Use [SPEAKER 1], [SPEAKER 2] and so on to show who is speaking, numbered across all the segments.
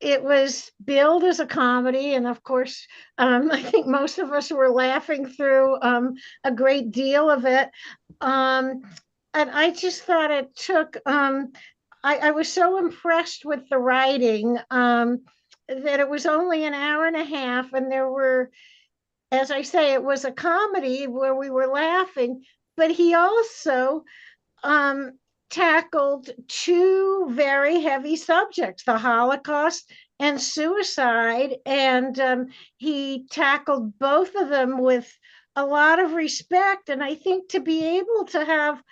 [SPEAKER 1] it was billed as a comedy, and of course, I think most of us were laughing through a great deal of it. Um, and I just thought it took. I was so impressed with the writing that it was only an hour and a half, and there were, as I say, it was a comedy where we were laughing, but he also um, tackled two very heavy subjects, the Holocaust and suicide. And he tackled both of them with a lot of respect. And I think to be able to have,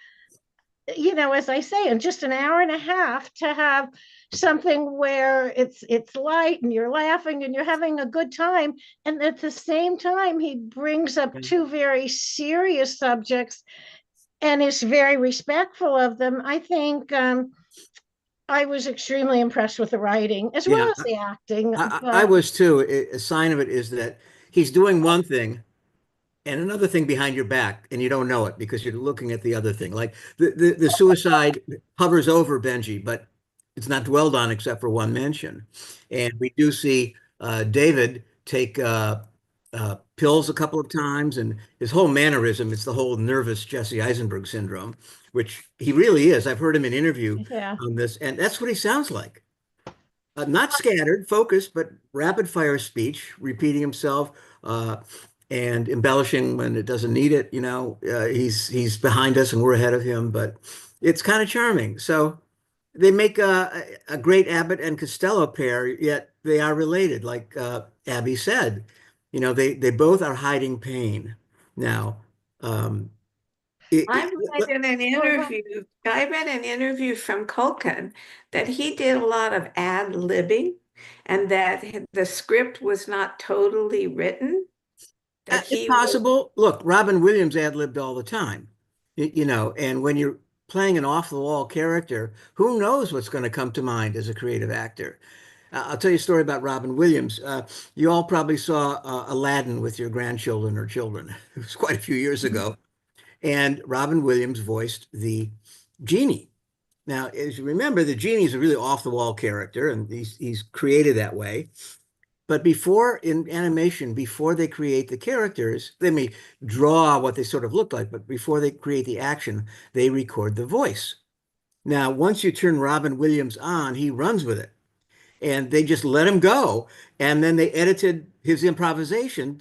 [SPEAKER 1] as I say, in just an hour and a half, to have something where it's light and you're laughing and you're having a good time, and at the same time he brings up two very serious subjects and is very respectful of them. I think I was extremely impressed with the writing as well
[SPEAKER 2] Yeah,
[SPEAKER 1] as the acting.
[SPEAKER 2] I
[SPEAKER 1] But
[SPEAKER 2] was too. A sign of it is that he's doing one thing and another thing behind your back, and you don't know it because you're looking at the other thing. Like the suicide hovers over Benji, but it's not dwelled on except for one mention. And we do see David take pills a couple of times, and his whole mannerism, it's the whole nervous Jesse Eisenberg syndrome, which he really is. I've heard him in interview
[SPEAKER 1] yeah,
[SPEAKER 2] on this, and that's what he sounds like. Not scattered, focused, but rapid fire speech, repeating himself and embellishing when it doesn't need it. He's behind us and we're ahead of him, but it's kind of charming. So they make a great Abbott and Costello pair, yet they are related. Like Abby said, they both are hiding pain. Now, um,
[SPEAKER 3] I read in an
[SPEAKER 1] well,
[SPEAKER 3] interview, I read an interview from Culkin that he did a lot of ad-libbing and that the script was not totally written, that
[SPEAKER 2] It's
[SPEAKER 3] he was,
[SPEAKER 2] possible. Look, Robin Williams ad-libbed all the time, and when you're playing an off-the-wall character, who knows what's going to come to mind as a creative actor? I'll tell you a story about Robin Williams. You all probably saw Aladdin with your grandchildren or children. It was quite a few years ago. And Robin Williams voiced the genie. Now, as you remember, the genie is a really off-the-wall character, and he's created that way. But before in animation, before they create the characters, they may draw what they sort of look like, but before they create the action, they record the voice. Now, once you turn Robin Williams on, he runs with it. And they just let him go. And then they edited his improvisation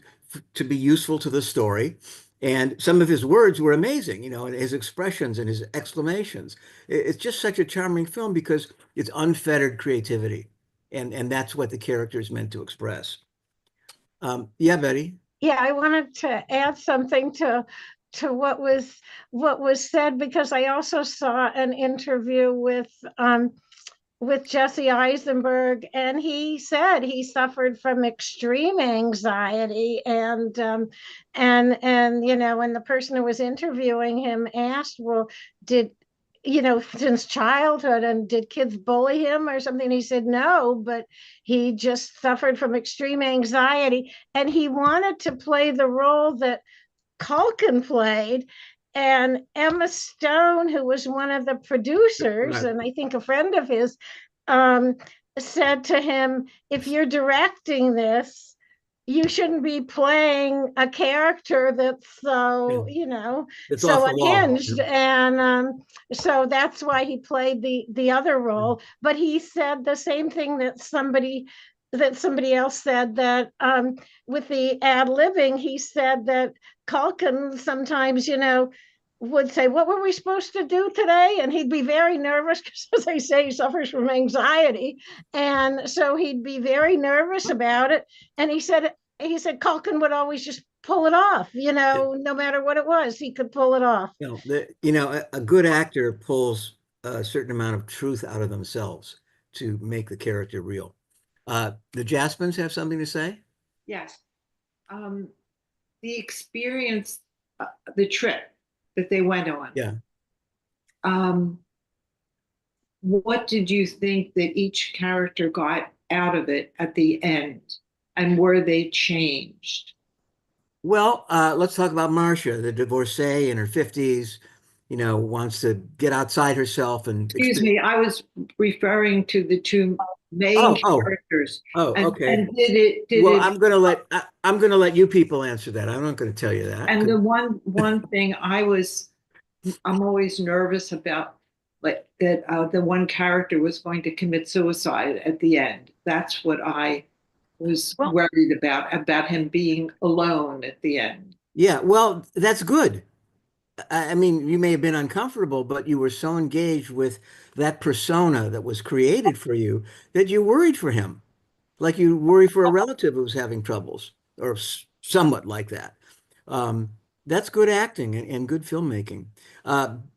[SPEAKER 2] to be useful to the story. And some of his words were amazing, and his expressions and his exclamations. It's just such a charming film because it's unfettered creativity. And that's what the character is meant to express. Yeah, Betty.
[SPEAKER 1] yeah, I wanted to add something to what was said, because I also saw an interview with Jesse Eisenberg, and he said he suffered from extreme anxiety, and when the person who was interviewing him asked, well, did since childhood, and did kids bully him or something, he said no, but he just suffered from extreme anxiety, and he wanted to play the role that Culkin played. And Emma Stone, who was one of the producers,
[SPEAKER 2] Right.
[SPEAKER 1] and I think a friend of his, um, said to him, if you're directing this, you shouldn't be playing a character that's
[SPEAKER 2] Yeah. It's off
[SPEAKER 1] so
[SPEAKER 2] the wall.
[SPEAKER 1] unhinged. And so that's why he played the other role. But he said the same thing that somebody else said, that with the ad-libbing, he said that Culkin sometimes, would say, what were we supposed to do today? And he'd be very nervous because, as I say, he suffers from anxiety. And so he'd be very nervous about it. And he said Culkin would always just pull it off, no matter what it was, he could pull it off.
[SPEAKER 2] A good actor pulls a certain amount of truth out of themselves to make the character real. The Jaspins have something to say?
[SPEAKER 4] Yes. The experience, the trip that they went on.
[SPEAKER 2] Yeah.
[SPEAKER 4] What did you think that each character got out of it at the end? And were they changed?
[SPEAKER 2] Well, let's talk about Marcia, the divorcee in her 50s, wants to get outside herself and
[SPEAKER 4] Excuse me, I was referring to the two main
[SPEAKER 2] Oh,
[SPEAKER 4] characters.
[SPEAKER 2] okay.
[SPEAKER 4] And did
[SPEAKER 2] Well,
[SPEAKER 4] it
[SPEAKER 2] I'm gonna let you people answer that. I'm not gonna tell you that.
[SPEAKER 4] and the one thing I'm always nervous about, like that the one character was going to commit suicide at the end. That's what I was
[SPEAKER 2] Well,
[SPEAKER 4] worried about him being alone at the end.
[SPEAKER 2] yeah, well, that's good. I mean, you may have been uncomfortable, but you were so engaged with that persona that was created for you that you worried for him, like you worry for a relative who's having troubles, or somewhat like that. Um, that's good acting and good filmmaking.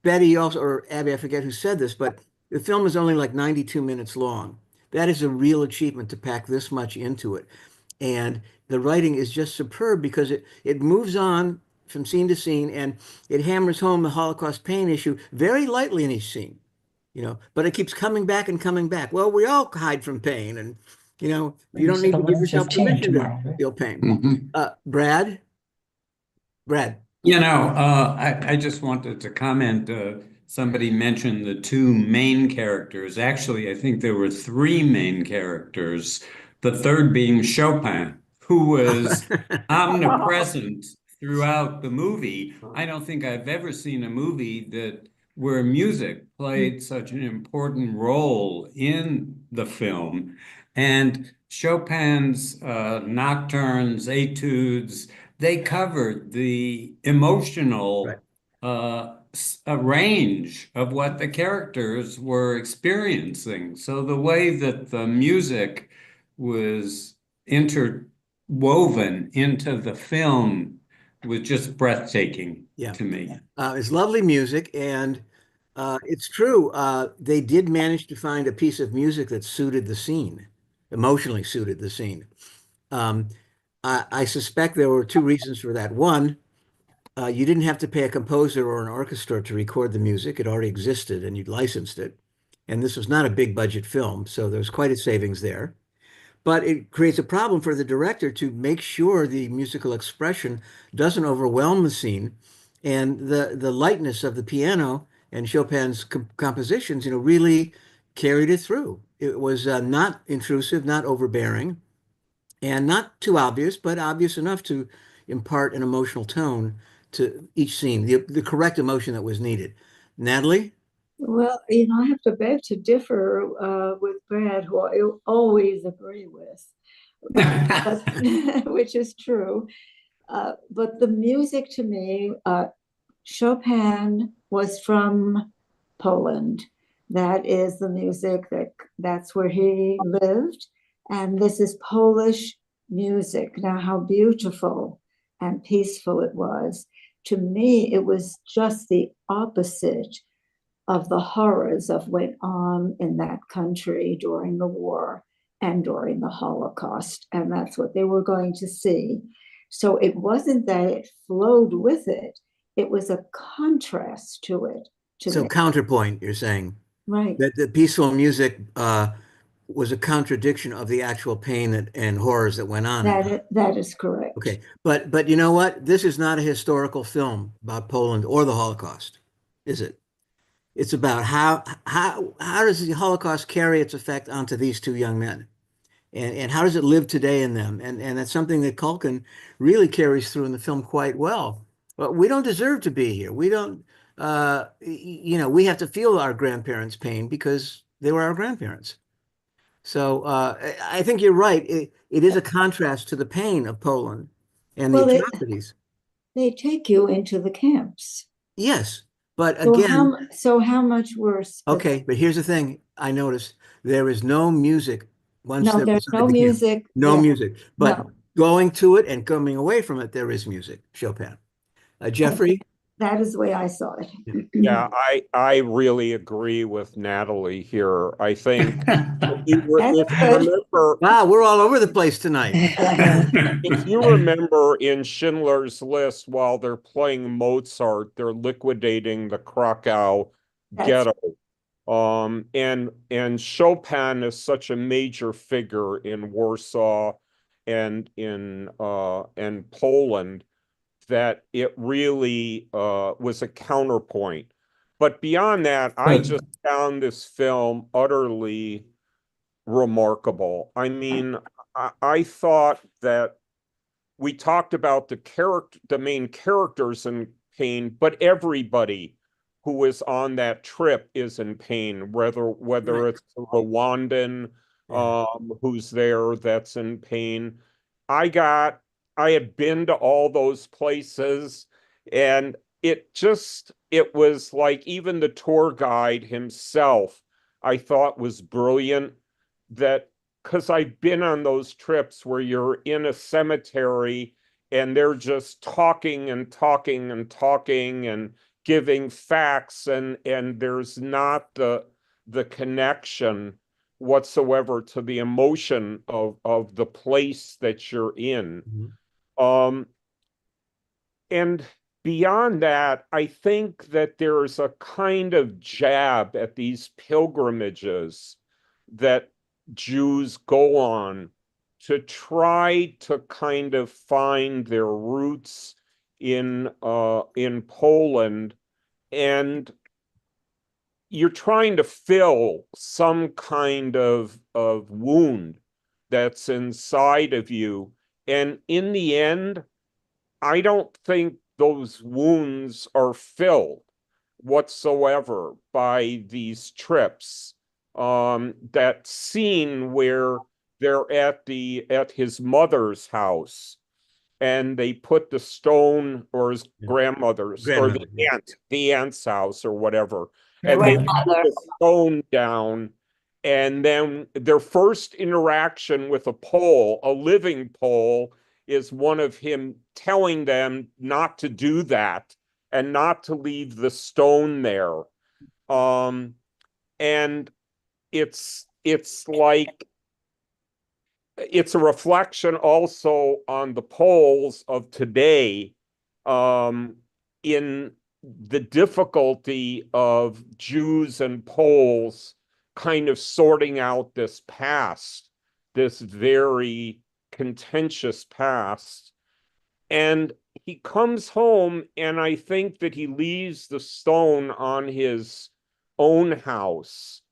[SPEAKER 2] Betty also, or Abby, I forget who said this, but the film is only like 92 minutes long. That is a real achievement to pack this much into it. And the writing is just superb because it moves on from scene to scene and it hammers home the Holocaust pain issue very lightly in each scene, but it keeps coming back and coming back. Well, we all hide from pain, and you don't need to give yourself permission to feel pain. Brad, Brad.
[SPEAKER 5] I just wanted to comment. Somebody mentioned the two main characters. Actually, I think there were three main characters, the third being Chopin, who was omnipresent throughout the movie. I don't think I've ever seen a movie that where music played such an important role in the film. And Chopin's nocturnes, etudes, they covered the
[SPEAKER 2] Right.
[SPEAKER 5] emotional a range of what the characters were experiencing. So the way that the music was interwoven into the film was just breathtaking
[SPEAKER 2] Yeah.
[SPEAKER 5] to me.
[SPEAKER 2] It's lovely music, and it's true. They did manage to find a piece of music that suited the scene, emotionally suited the scene. Um, I suspect there were two reasons for that. One, you didn't have to pay a composer or an orchestra to record the music. It already existed and you'd licensed it. And this was not a big budget film, so there's quite a savings there. But it creates a problem for the director to make sure the musical expression doesn't overwhelm the scene. And the lightness of the piano and Chopin's compositions, really carried it through. It was not intrusive, not overbearing, and not too obvious, but obvious enough to impart an emotional tone to each scene, the correct emotion that was needed. Natalie?
[SPEAKER 6] Well, I have to beg to differ with Brad, who I always agree with, but, which is true. But the music to me, Chopin was from Poland. That is the music that's where he lived. And this is Polish music. Now, how beautiful and peaceful it was. To me, it was just the opposite of the horrors of what went on in that country during the war and during the Holocaust. And that's what they were going to see. So it wasn't that it flowed with it, it was a contrast to it to
[SPEAKER 2] So
[SPEAKER 6] me.
[SPEAKER 2] counterpoint, you're saying
[SPEAKER 6] Right.
[SPEAKER 2] that the peaceful music was a contradiction of the actual pain and horrors that went on.
[SPEAKER 6] That is correct.
[SPEAKER 2] Okay, but you know what? This is not a historical film about Poland or the Holocaust, is it? It's about how does the Holocaust carry its effect onto these two young men? And how does it live today in them? And that's something that Culkin really carries through in the film quite well. But we don't deserve to be here. We don't, we have to feel our grandparents' pain because they were our grandparents. So I think you're right. It is a contrast to the pain of Poland and the
[SPEAKER 6] Well,
[SPEAKER 2] atrocities.
[SPEAKER 6] they take you into the camps.
[SPEAKER 2] Yes, but
[SPEAKER 6] So
[SPEAKER 2] again,
[SPEAKER 6] how much worse?
[SPEAKER 2] okay, but here's the thing I noticed there is no music once
[SPEAKER 6] No,
[SPEAKER 2] they're
[SPEAKER 6] there's
[SPEAKER 2] beside
[SPEAKER 6] no
[SPEAKER 2] the camp.
[SPEAKER 6] music
[SPEAKER 2] No
[SPEAKER 6] there.
[SPEAKER 2] music. But
[SPEAKER 6] No.
[SPEAKER 2] going to it and coming away from it, there is music. Chopin. Jeffrey?
[SPEAKER 6] That is the way I saw it.
[SPEAKER 7] Yeah, I really agree with Natalie here. I think if you
[SPEAKER 6] That's good.
[SPEAKER 7] remember,
[SPEAKER 2] Wow, we're all over the place tonight.
[SPEAKER 7] if you remember in Schindler's List, while they're playing Mozart, they're liquidating the Krakow
[SPEAKER 6] That's
[SPEAKER 7] ghetto. And Chopin is such a major figure in Warsaw and in Poland that it really was a counterpoint. But beyond that, I just found this film utterly remarkable. I mean, I thought that we talked about the main characters in pain, but everybody who is on that trip is in pain, whether
[SPEAKER 2] Right.
[SPEAKER 7] it's the Rwandan
[SPEAKER 2] Yeah.
[SPEAKER 7] who's there that's in pain. I got I had been to all those places, and it was like even the tour guide himself I thought was brilliant, that because I've been on those trips where you're in a cemetery and they're just talking and talking and talking and giving facts, and there's not the connection whatsoever to the emotion of the place that you're in.
[SPEAKER 2] Mhm.
[SPEAKER 7] Um, and beyond that, I think that there's a kind of jab at these pilgrimages that Jews go on to try to kind of find their roots in Poland, and you're trying to fill some kind of wound that's inside of you. And in the end, I don't think those wounds are filled whatsoever by these trips. That scene where they're at his mother's house, and they put the stone, or his
[SPEAKER 2] Yeah.
[SPEAKER 7] grandmother's, or
[SPEAKER 2] Grandmother, yeah.
[SPEAKER 7] the aunt's house or whatever, and they put
[SPEAKER 6] Grandmother.
[SPEAKER 7] the stone down, and then their first interaction with a Pole, a living Pole, is one of him telling them not to do that and not to leave the stone there. And it's like it's a reflection also on the Poles of today, um, in the difficulty of Jews and Poles kind of sorting out this past, this very contentious past. And he comes home, and I think that he leaves the stone on his own house,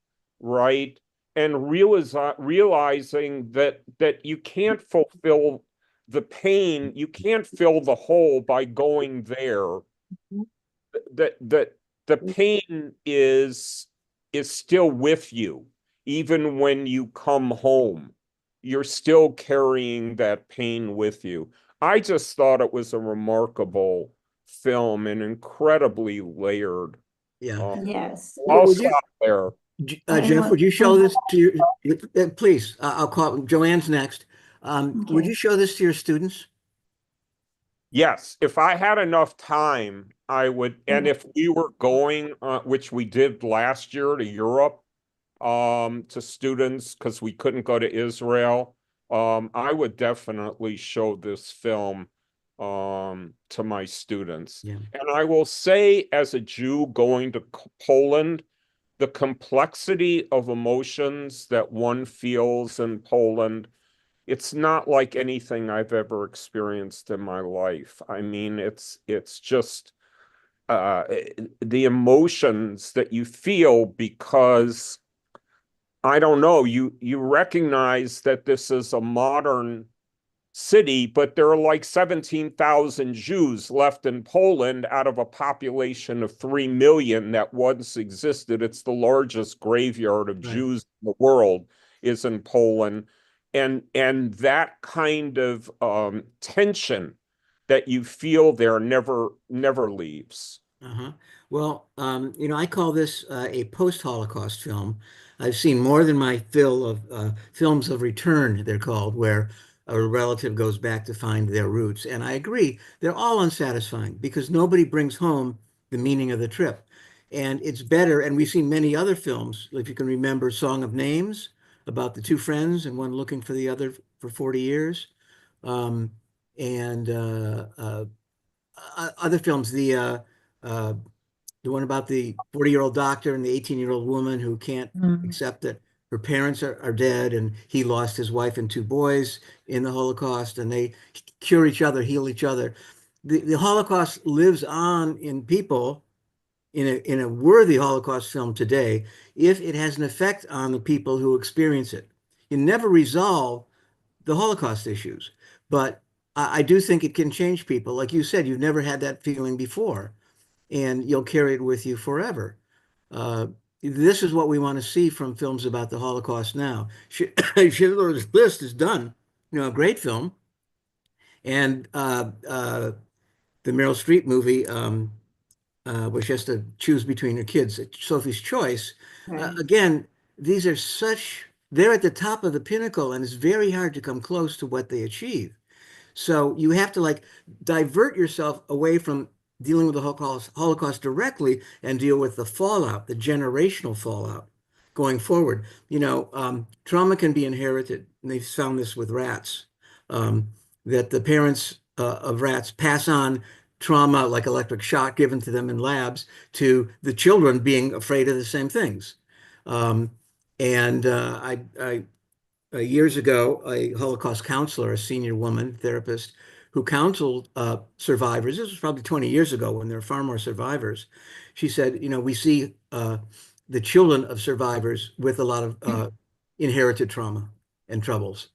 [SPEAKER 7] right? And realizing that you can't fulfill the pain, you can't fill the hole by going there. That the pain is still with you, even when you come home. You're still carrying that pain with you. I just thought it was a remarkable film and incredibly layered.
[SPEAKER 2] Yeah.
[SPEAKER 7] Uh,
[SPEAKER 6] Yes.
[SPEAKER 7] I'll
[SPEAKER 2] Would you,
[SPEAKER 7] stop there.
[SPEAKER 6] I
[SPEAKER 2] Jeff,
[SPEAKER 6] want,
[SPEAKER 2] would you
[SPEAKER 6] I
[SPEAKER 2] show this to your, please, I'll call, Joanne's next. Would
[SPEAKER 6] Okay.
[SPEAKER 2] you show this to your students?
[SPEAKER 7] Yes, if I had enough time, I would. And if we were going, which we did last year, to Europe, to students, because we couldn't go to Israel, I would definitely show this film to my students.
[SPEAKER 2] Yeah.
[SPEAKER 7] And I will say, as a Jew going to Poland, the complexity of emotions that one feels in Poland, it's not like anything I've ever experienced in my life. I mean, it's just uh, the emotions that you feel, because I don't know, you recognize that this is a modern city, but there are like 17,000 Jews left in Poland out of a population of 3 million that once existed. It's the largest graveyard of
[SPEAKER 2] Right.
[SPEAKER 7] Jews in the world is in Poland. And that kind of tension that you feel there never leaves.
[SPEAKER 2] Uh-huh. Well, I call this a post-Holocaust film. I've seen more than my fill of films of return, they're called, where a relative goes back to find their roots. And I agree, they're all unsatisfying because nobody brings home the meaning of the trip. And it's better, and we've seen many other films, if you can remember Song of Names, about the two friends and one looking for the other for 40 years. Um, and other films, uh, the one about the 40-year-old doctor and the 18-year-old woman who can't accept that her parents are dead, and he lost his wife and two boys in the Holocaust, and they cure each other, heal each other. The Holocaust lives on in people in a worthy Holocaust film today if it has an effect on the people who experience it. you never resolve the Holocaust issues. But I do think it can change people. Like you said, you've never had that feeling before, and you'll carry it with you forever. Uh, this is what we want to see from films about the Holocaust now. Schindler's List is done, a great film, and the Meryl Streep movie was just to choose between her kids. Sophie's Choice.
[SPEAKER 6] Right.
[SPEAKER 2] Again, these are they're at the top of the pinnacle, and it's very hard to come close to what they achieve. So you have to like divert yourself away from dealing with the Holocaust directly and deal with the fallout, the generational fallout going forward. Trauma can be inherited, and they've found this with rats, um, that the parents of rats pass on trauma like electric shock given to them in labs to the children being afraid of the same things. Um, and years ago, a Holocaust counselor, a senior woman therapist who counseled survivors, this was probably 20 years ago when there were far more survivors. She said, we see the children of survivors with a lot of inherited trauma and troubles.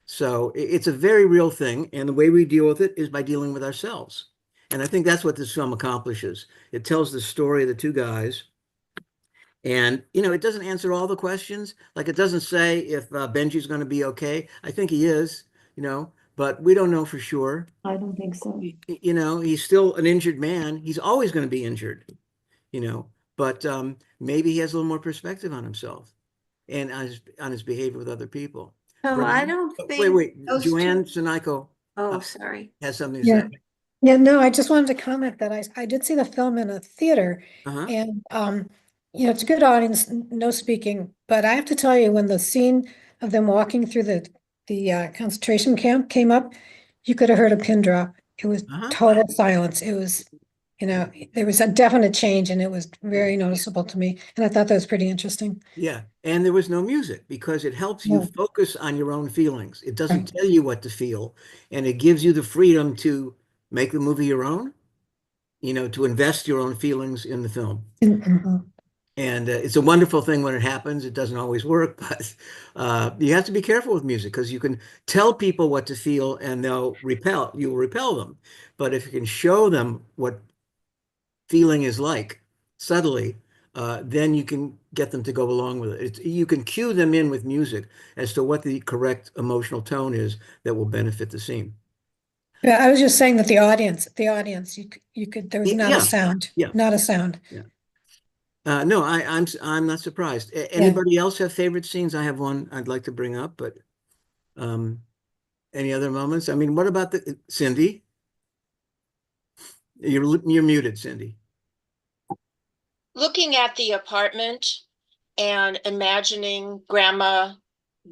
[SPEAKER 2] So it's a very real thing. And the way we deal with it is by dealing with ourselves. And I think that's what this film accomplishes. It tells the story of the two guys. And, it doesn't answer all the questions. Like it doesn't say if Benji's going to be okay. I think he is, but we don't know for sure.
[SPEAKER 6] I don't think so.
[SPEAKER 2] He's still an injured man. He's always going to be injured, but maybe he has a little more perspective on himself and on his behavior with other people.
[SPEAKER 3] Oh, I don't
[SPEAKER 2] Wait,
[SPEAKER 3] think those
[SPEAKER 2] Joanne
[SPEAKER 3] two.
[SPEAKER 2] Siniko
[SPEAKER 3] Oh, sorry.
[SPEAKER 2] has something to
[SPEAKER 1] Yeah.
[SPEAKER 2] say.
[SPEAKER 1] Yeah, no, I just wanted to comment that I did see the film in a theater,
[SPEAKER 2] Uh-huh.
[SPEAKER 1] and it's a good audience, no speaking, but I have to tell you, when the scene of them walking through the concentration camp came up, you could have heard a pin drop. It was
[SPEAKER 2] Uh-huh.
[SPEAKER 1] total silence. It was, there was a definite change, and it was very noticeable to me, and I thought that was pretty interesting.
[SPEAKER 2] Yeah, and there was no music because it helps you
[SPEAKER 1] No.
[SPEAKER 2] focus on your own feelings. It doesn't
[SPEAKER 1] Right.
[SPEAKER 2] tell you what to feel, and it gives you the freedom to make the movie your own, to invest your own feelings in the film.
[SPEAKER 1] Mhm.
[SPEAKER 2] And it's a wonderful thing when it happens. It doesn't always work, but you have to be careful with music because you can tell people what to feel and you'll repel them. But if you can show them what feeling is like subtly, then you can get them to go along with it. You can cue them in with music as to what the correct emotional tone is that will benefit the scene.
[SPEAKER 1] Yeah, I was just saying that the audience, you could, there was not
[SPEAKER 2] Yeah,
[SPEAKER 1] a sound,
[SPEAKER 2] yeah.
[SPEAKER 1] not a sound.
[SPEAKER 2] Yeah. No, I'm not surprised. Anybody else have favorite scenes? I have one I'd like to bring up, but any other moments? I mean, what about Cindy? You're muted, Cindy.
[SPEAKER 8] Looking at the apartment and imagining grandma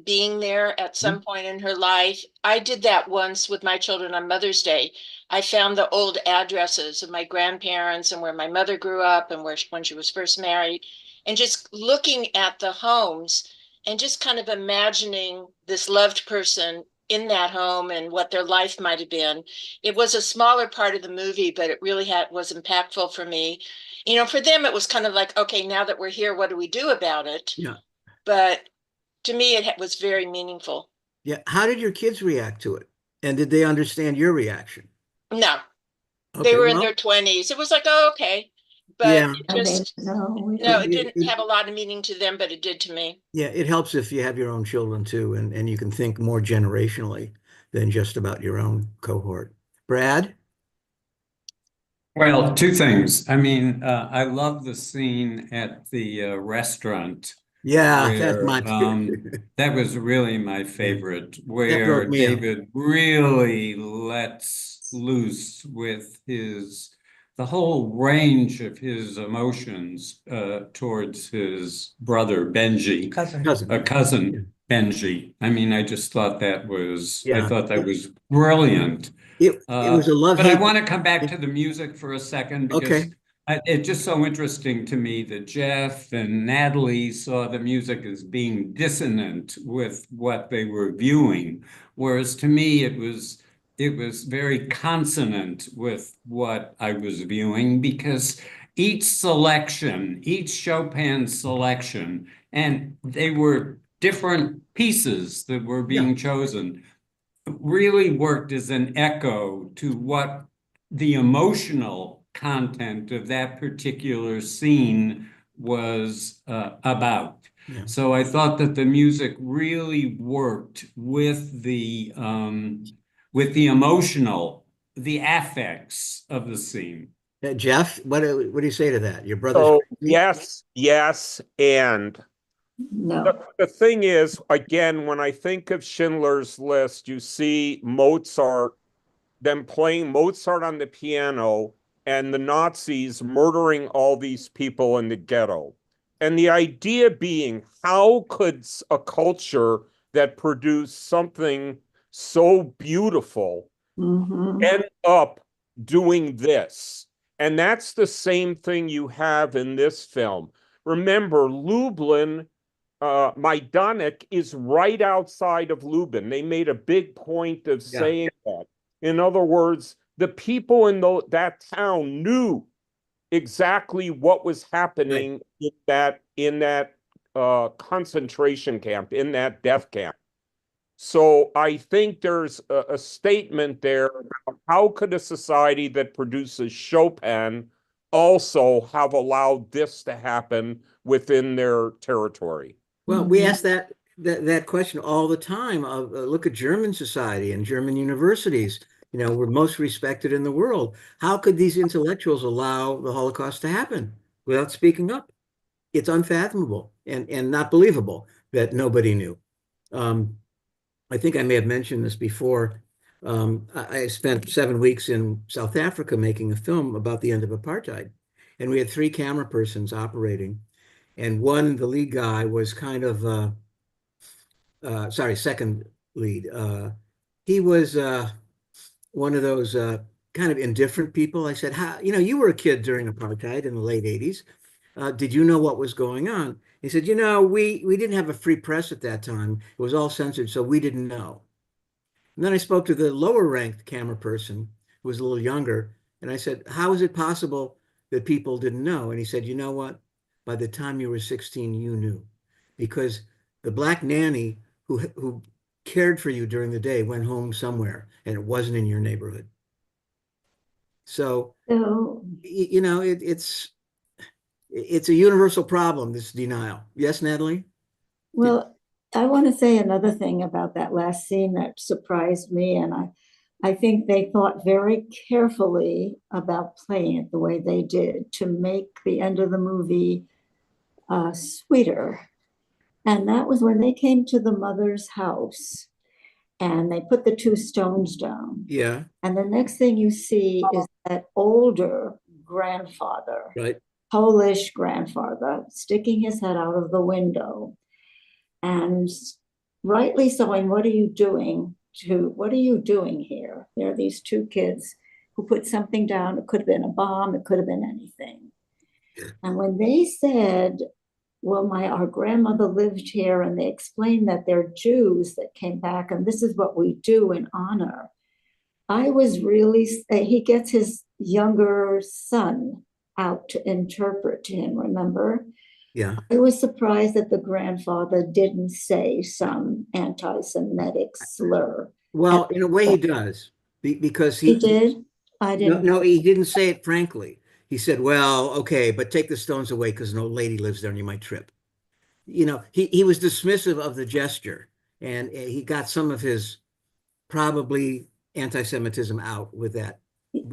[SPEAKER 8] being there at some point in her life. I did that once with my children on Mother's Day. I found the old addresses of my grandparents and where my mother grew up and when she was first married, and just looking at the homes and just kind of imagining this loved person in that home and what their life might have been. It was a smaller part of the movie, but it really was impactful for me. For them, it was kind of like, okay, now that we're here, what do we do about it?
[SPEAKER 2] Yeah.
[SPEAKER 8] But to me, it was very meaningful.
[SPEAKER 2] Yeah. How did your kids react to it? And did they understand your reaction?
[SPEAKER 8] No,
[SPEAKER 2] Okay,
[SPEAKER 8] they were in
[SPEAKER 2] well,
[SPEAKER 8] their 20s. It was like, oh, okay. But
[SPEAKER 2] yeah.
[SPEAKER 8] it just,
[SPEAKER 6] No,
[SPEAKER 8] no, it didn't have a lot of meaning to them, but it did to me.
[SPEAKER 2] Yeah, it helps if you have your own children too, and you can think more generationally than just about your own cohort. Brad?
[SPEAKER 5] Well, two things. I mean, I love the scene at the restaurant
[SPEAKER 2] Yeah, that's
[SPEAKER 5] where
[SPEAKER 2] my
[SPEAKER 5] that was really my favorite,
[SPEAKER 2] that
[SPEAKER 5] where
[SPEAKER 2] broke me up.
[SPEAKER 5] David really lets loose with the whole range of his emotions towards his brother Benji, cousin Benji. I mean, I just thought that was
[SPEAKER 2] Yeah.
[SPEAKER 5] brilliant.
[SPEAKER 2] It was a
[SPEAKER 5] But I
[SPEAKER 2] love-hate.
[SPEAKER 5] want to come back to the music for a second because
[SPEAKER 2] Okay.
[SPEAKER 5] it's just so interesting to me that Jeff and Natalie saw the music as being dissonant with what they were viewing, whereas to me it was very consonant with what I was viewing because each Chopin selection, and they were different pieces that were being chosen really worked as an echo to what the emotional content of that particular scene was about.
[SPEAKER 2] Yeah.
[SPEAKER 5] So I thought that the music really worked with the emotional, the affects of the scene.
[SPEAKER 2] Jeff, what do you say to that? Your brother's
[SPEAKER 7] So
[SPEAKER 2] crazy?
[SPEAKER 7] yes, and
[SPEAKER 6] No.
[SPEAKER 7] the thing is, again, when I think of Schindler's List, you see Mozart, them playing Mozart on the piano, and the Nazis murdering all these people in the ghetto. And the idea being, how could a culture that produced something so beautiful
[SPEAKER 6] Mhm.
[SPEAKER 7] end up doing this? And that's the same thing you have in this film. Remember, Lublin, Majdanek is right outside of Lublin. They made a big point of
[SPEAKER 2] Yeah.
[SPEAKER 7] saying that. In other words, the people in that town knew exactly what was happening in that concentration camp, in that death camp. So I think there's a statement there about how could a society that produces Chopin also have allowed this to happen within their territory?
[SPEAKER 2] Well, we
[SPEAKER 6] Mhm.
[SPEAKER 2] ask that question all the time. Look at German society and German universities. We're most respected in the world. How could these intellectuals allow the Holocaust to happen without speaking up? It's unfathomable and not believable that nobody knew. Um, I think I may have mentioned this before. I spent 7 weeks in South Africa making a film about the end of apartheid, and we had three camera persons operating, and one, the lead guy, was kind of sorry, second lead. He was one of those kind of indifferent people. I said, "How, you were a kid during apartheid in the late 80s. Did you know what was going on?" He said, we didn't have a free press at that time. It was all censored, so we didn't know." And then I spoke to the lower ranked camera person who was a little younger, and I said, "How is it possible that people didn't know?" And he said, "You know what? By the time you were 16, you knew, because the black nanny who cared for you during the day went home somewhere, and it wasn't in your neighborhood." So,
[SPEAKER 6] So,
[SPEAKER 2] it's a universal problem, this denial. Yes, Natalie?
[SPEAKER 6] well, I want to say another thing about that last scene that surprised me, and I think they thought very carefully about playing it the way they did to make the end of the movie sweeter. And that was when they came to the mother's house and they put the two stones down.
[SPEAKER 2] Yeah,
[SPEAKER 6] And the next thing you see is that older grandfather,
[SPEAKER 2] right.
[SPEAKER 6] Polish grandfather, sticking his head out of the window and rightly saying, "What are you doing? What are you doing here?" There are these two kids who put something down. It could have been a bomb, it could have been anything. And when they said, "Well, our grandmother lived here," and they explained that they're Jews that came back, and this is what we do in honor. I was really, he gets his younger son out to interpret to him, remember?
[SPEAKER 2] Yeah.
[SPEAKER 6] I was surprised that the grandfather didn't say some anti-Semitic slur.
[SPEAKER 2] Well, in a way he does, because
[SPEAKER 6] He did? I
[SPEAKER 2] no,
[SPEAKER 6] didn't.
[SPEAKER 2] no, he didn't say it frankly. He said, "Well, okay, but take the stones away because an old lady lives there and you might trip." He was dismissive of the gesture, and he got some of his probably anti-Semitism out with that.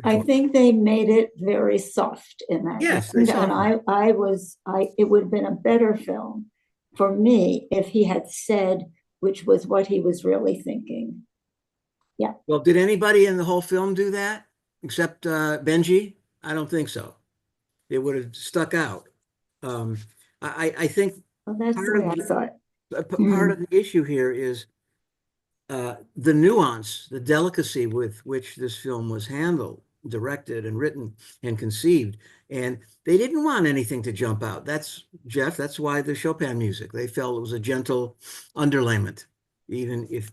[SPEAKER 6] I think they made it very soft in that
[SPEAKER 2] Yes, they
[SPEAKER 6] end.
[SPEAKER 2] saw
[SPEAKER 6] And
[SPEAKER 2] it.
[SPEAKER 6] it would have been a better film for me if he had said which was what he was really thinking. Yeah.
[SPEAKER 2] Well, did anybody in the whole film do that except Benji? I don't think so. It would have stuck out. Um, I think
[SPEAKER 6] Well, that's the
[SPEAKER 2] part
[SPEAKER 6] way
[SPEAKER 2] of
[SPEAKER 6] I saw it.
[SPEAKER 2] part of the issue here is the nuance, the delicacy with which this film was handled, directed, and written and conceived. And they didn't want anything to jump out. That's Jeff. That's why the Chopin music. They felt it was a gentle underlayment, even if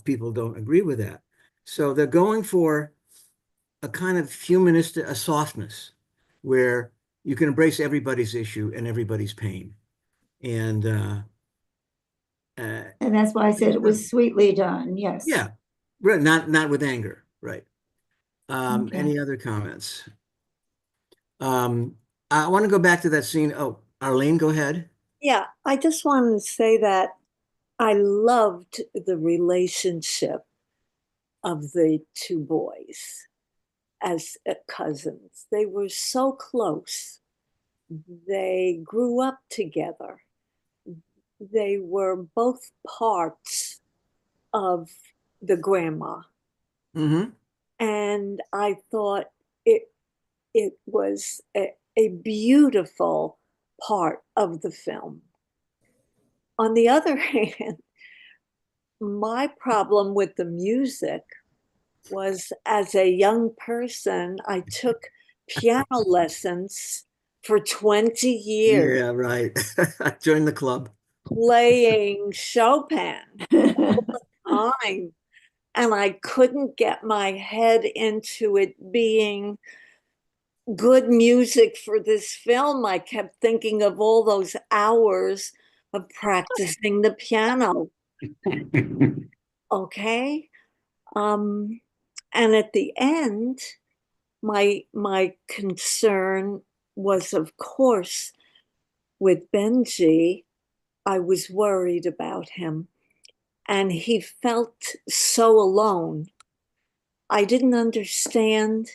[SPEAKER 2] people don't agree with that. So they're going for a kind of humanistic, a softness, where you can embrace everybody's issue and everybody's pain. And
[SPEAKER 6] And that's why I said it was sweetly done. Yes.
[SPEAKER 2] Yeah, right. Not with anger, right?
[SPEAKER 6] Okay.
[SPEAKER 2] Any other comments? I want to go back to that scene. Oh, Arlene, go ahead.
[SPEAKER 9] Yeah, I just wanted to say that I loved the relationship of the two boys as cousins. They were so close. They grew up together. They were both parts of the grandma.
[SPEAKER 2] Mm-hmm.
[SPEAKER 9] And I thought it was a beautiful part of the film. On the other hand, my problem with the music was as a young person, I took piano lessons for 20 years
[SPEAKER 2] Yeah, right. Join the club.
[SPEAKER 9] playing Chopin all the time. And I couldn't get my head into it being good music for this film. I kept thinking of all those hours of practicing the piano. Okay. Um, and at the end, my concern was, of course, with Benji. I was worried about him, and he felt so alone. I didn't understand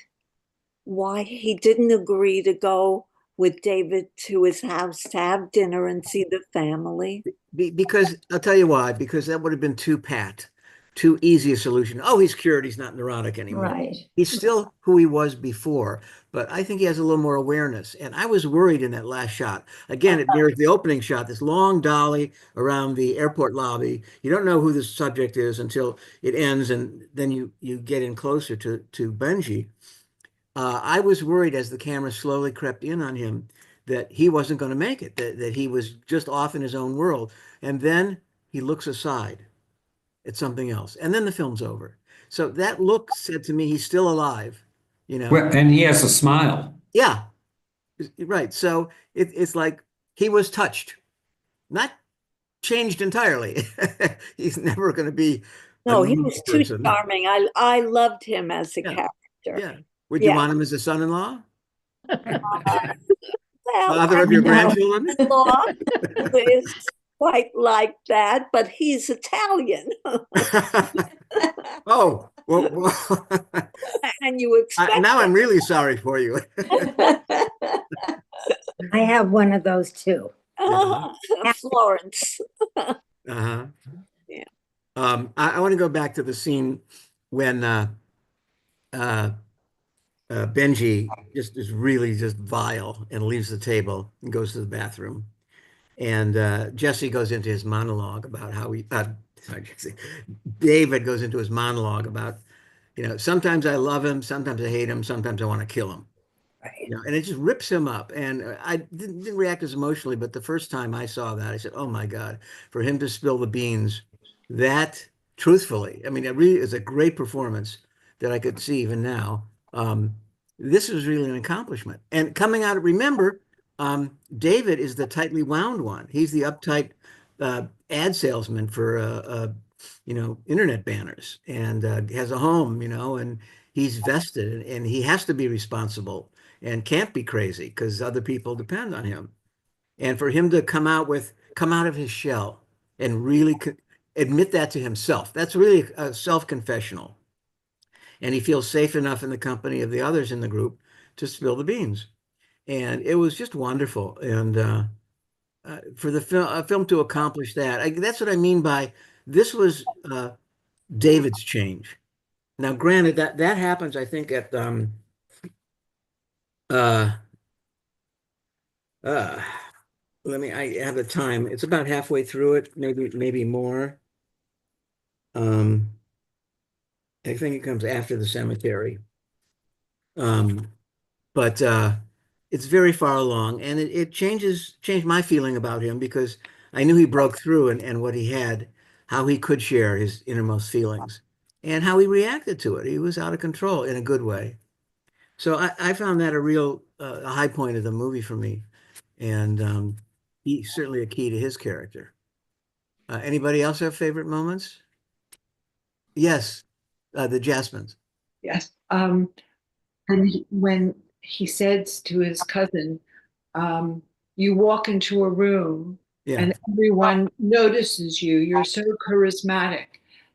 [SPEAKER 9] why he didn't agree to go with David to his house to have dinner and see the family.
[SPEAKER 2] Because I'll tell you why, because that would have been too pat, too easy a solution. Oh, he's cured. He's not neurotic anymore.
[SPEAKER 6] Right.
[SPEAKER 2] He's still who he was before, but I think he has a little more awareness. And I was worried in that last shot. Again, it mirrors the opening shot, this long dolly around the airport lobby. You don't know who the subject is until it ends, and then you get in closer to Benji. I was worried as the camera slowly crept in on him that he wasn't going to make it, that he was just off in his own world. And then he looks aside at something else. And then the film's over. So that look said to me, he's still alive, you know?
[SPEAKER 5] Well, and he has a smile.
[SPEAKER 2] Yeah, right. So it's like he was touched, not changed entirely. He's never going to be a
[SPEAKER 9] No, he
[SPEAKER 2] normal
[SPEAKER 9] was too
[SPEAKER 2] person.
[SPEAKER 9] charming. I loved him as a
[SPEAKER 2] Yeah,
[SPEAKER 9] character.
[SPEAKER 2] yeah. Would you
[SPEAKER 9] Yeah.
[SPEAKER 2] want him as a son-in-law?
[SPEAKER 9] Well,
[SPEAKER 2] Father of
[SPEAKER 6] I
[SPEAKER 2] your
[SPEAKER 6] know.
[SPEAKER 2] grandchildren?
[SPEAKER 9] law is quite like that, but he's Italian.
[SPEAKER 2] Oh, well,
[SPEAKER 9] And you expect
[SPEAKER 2] now I'm really sorry for you.
[SPEAKER 10] I have one of those too.
[SPEAKER 9] Florence.
[SPEAKER 2] Uh-huh.
[SPEAKER 9] Yeah.
[SPEAKER 2] I want to go back to the scene when uh, Benji just is really just vile and leaves the table and goes to the bathroom. And Jesse goes into his monologue about how sorry, Jesse, David goes into his monologue about, sometimes I love him, sometimes I hate him, sometimes I want to kill him.
[SPEAKER 10] Right.
[SPEAKER 2] And it just rips him up. And I didn't react as emotionally, but the first time I saw that, I said, "Oh my God!" For him to spill the beans, that truthfully, I mean, it really is a great performance that I could see even now. This was really an accomplishment. And coming out, remember, David is the tightly wound one. He's the uptight ad salesman for internet banners, and has a home, and he's vested, and he has to be responsible and can't be crazy because other people depend on him. And for him to come out of his shell and really admit that to himself, that's really a self-confessional. And he feels safe enough in the company of the others in the group to spill the beans. And it was just wonderful. And for the film to accomplish that, that's what I mean by this was David's change. Now, granted, that happens, I think, at uh, uh, I have the time. It's about halfway through it, maybe more. I think it comes after the cemetery. Um, but it's very far along, and it changed my feeling about him because I knew he broke through and what he had, how he could share his innermost feelings, and how he reacted to it. He was out of control in a good way. So I found that a real a high point of the movie for me, and he's certainly a key to his character. Anybody else have favorite moments? Yes, the Jasmines.
[SPEAKER 4] Yes. And when he says to his cousin, you walk into a room
[SPEAKER 2] Yeah.
[SPEAKER 4] and everyone notices you, you're so charismatic,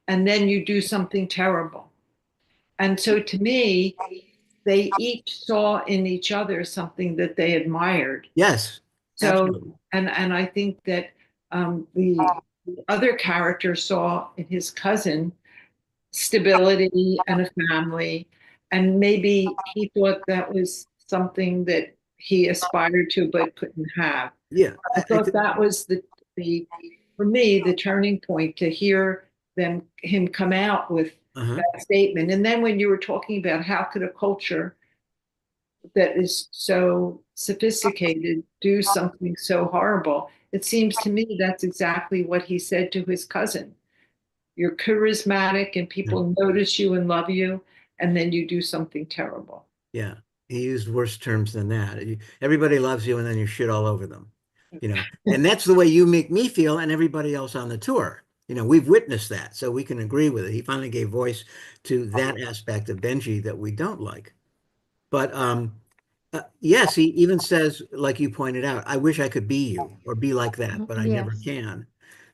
[SPEAKER 4] and then you do something terrible. And so to me, they each saw in each other something that they admired.
[SPEAKER 2] Yes,
[SPEAKER 4] So,
[SPEAKER 2] absolutely.
[SPEAKER 4] and I think that the other character saw in his cousin stability and a family, and maybe he thought that was something that he aspired to but couldn't have.
[SPEAKER 2] Yeah,
[SPEAKER 4] I thought that was the for me the turning point to hear him come out with
[SPEAKER 2] uh-huh.
[SPEAKER 4] that statement. And then when you were talking about how could a culture that is so sophisticated do something so horrible, it seems to me that's exactly what he said to his cousin. You're charismatic and people notice you and love you, and then you do something terrible.
[SPEAKER 2] Yeah, he used worse terms than that. Everybody loves you, and then you shit all over them, And that's the way you make me feel, and everybody else on the tour. We've witnessed that, so we can agree with it. He finally gave voice to that aspect of Benji that we don't like. But yes, he even says, like you pointed out, I wish I could be you or be like that, but I never
[SPEAKER 6] Yes.
[SPEAKER 2] can.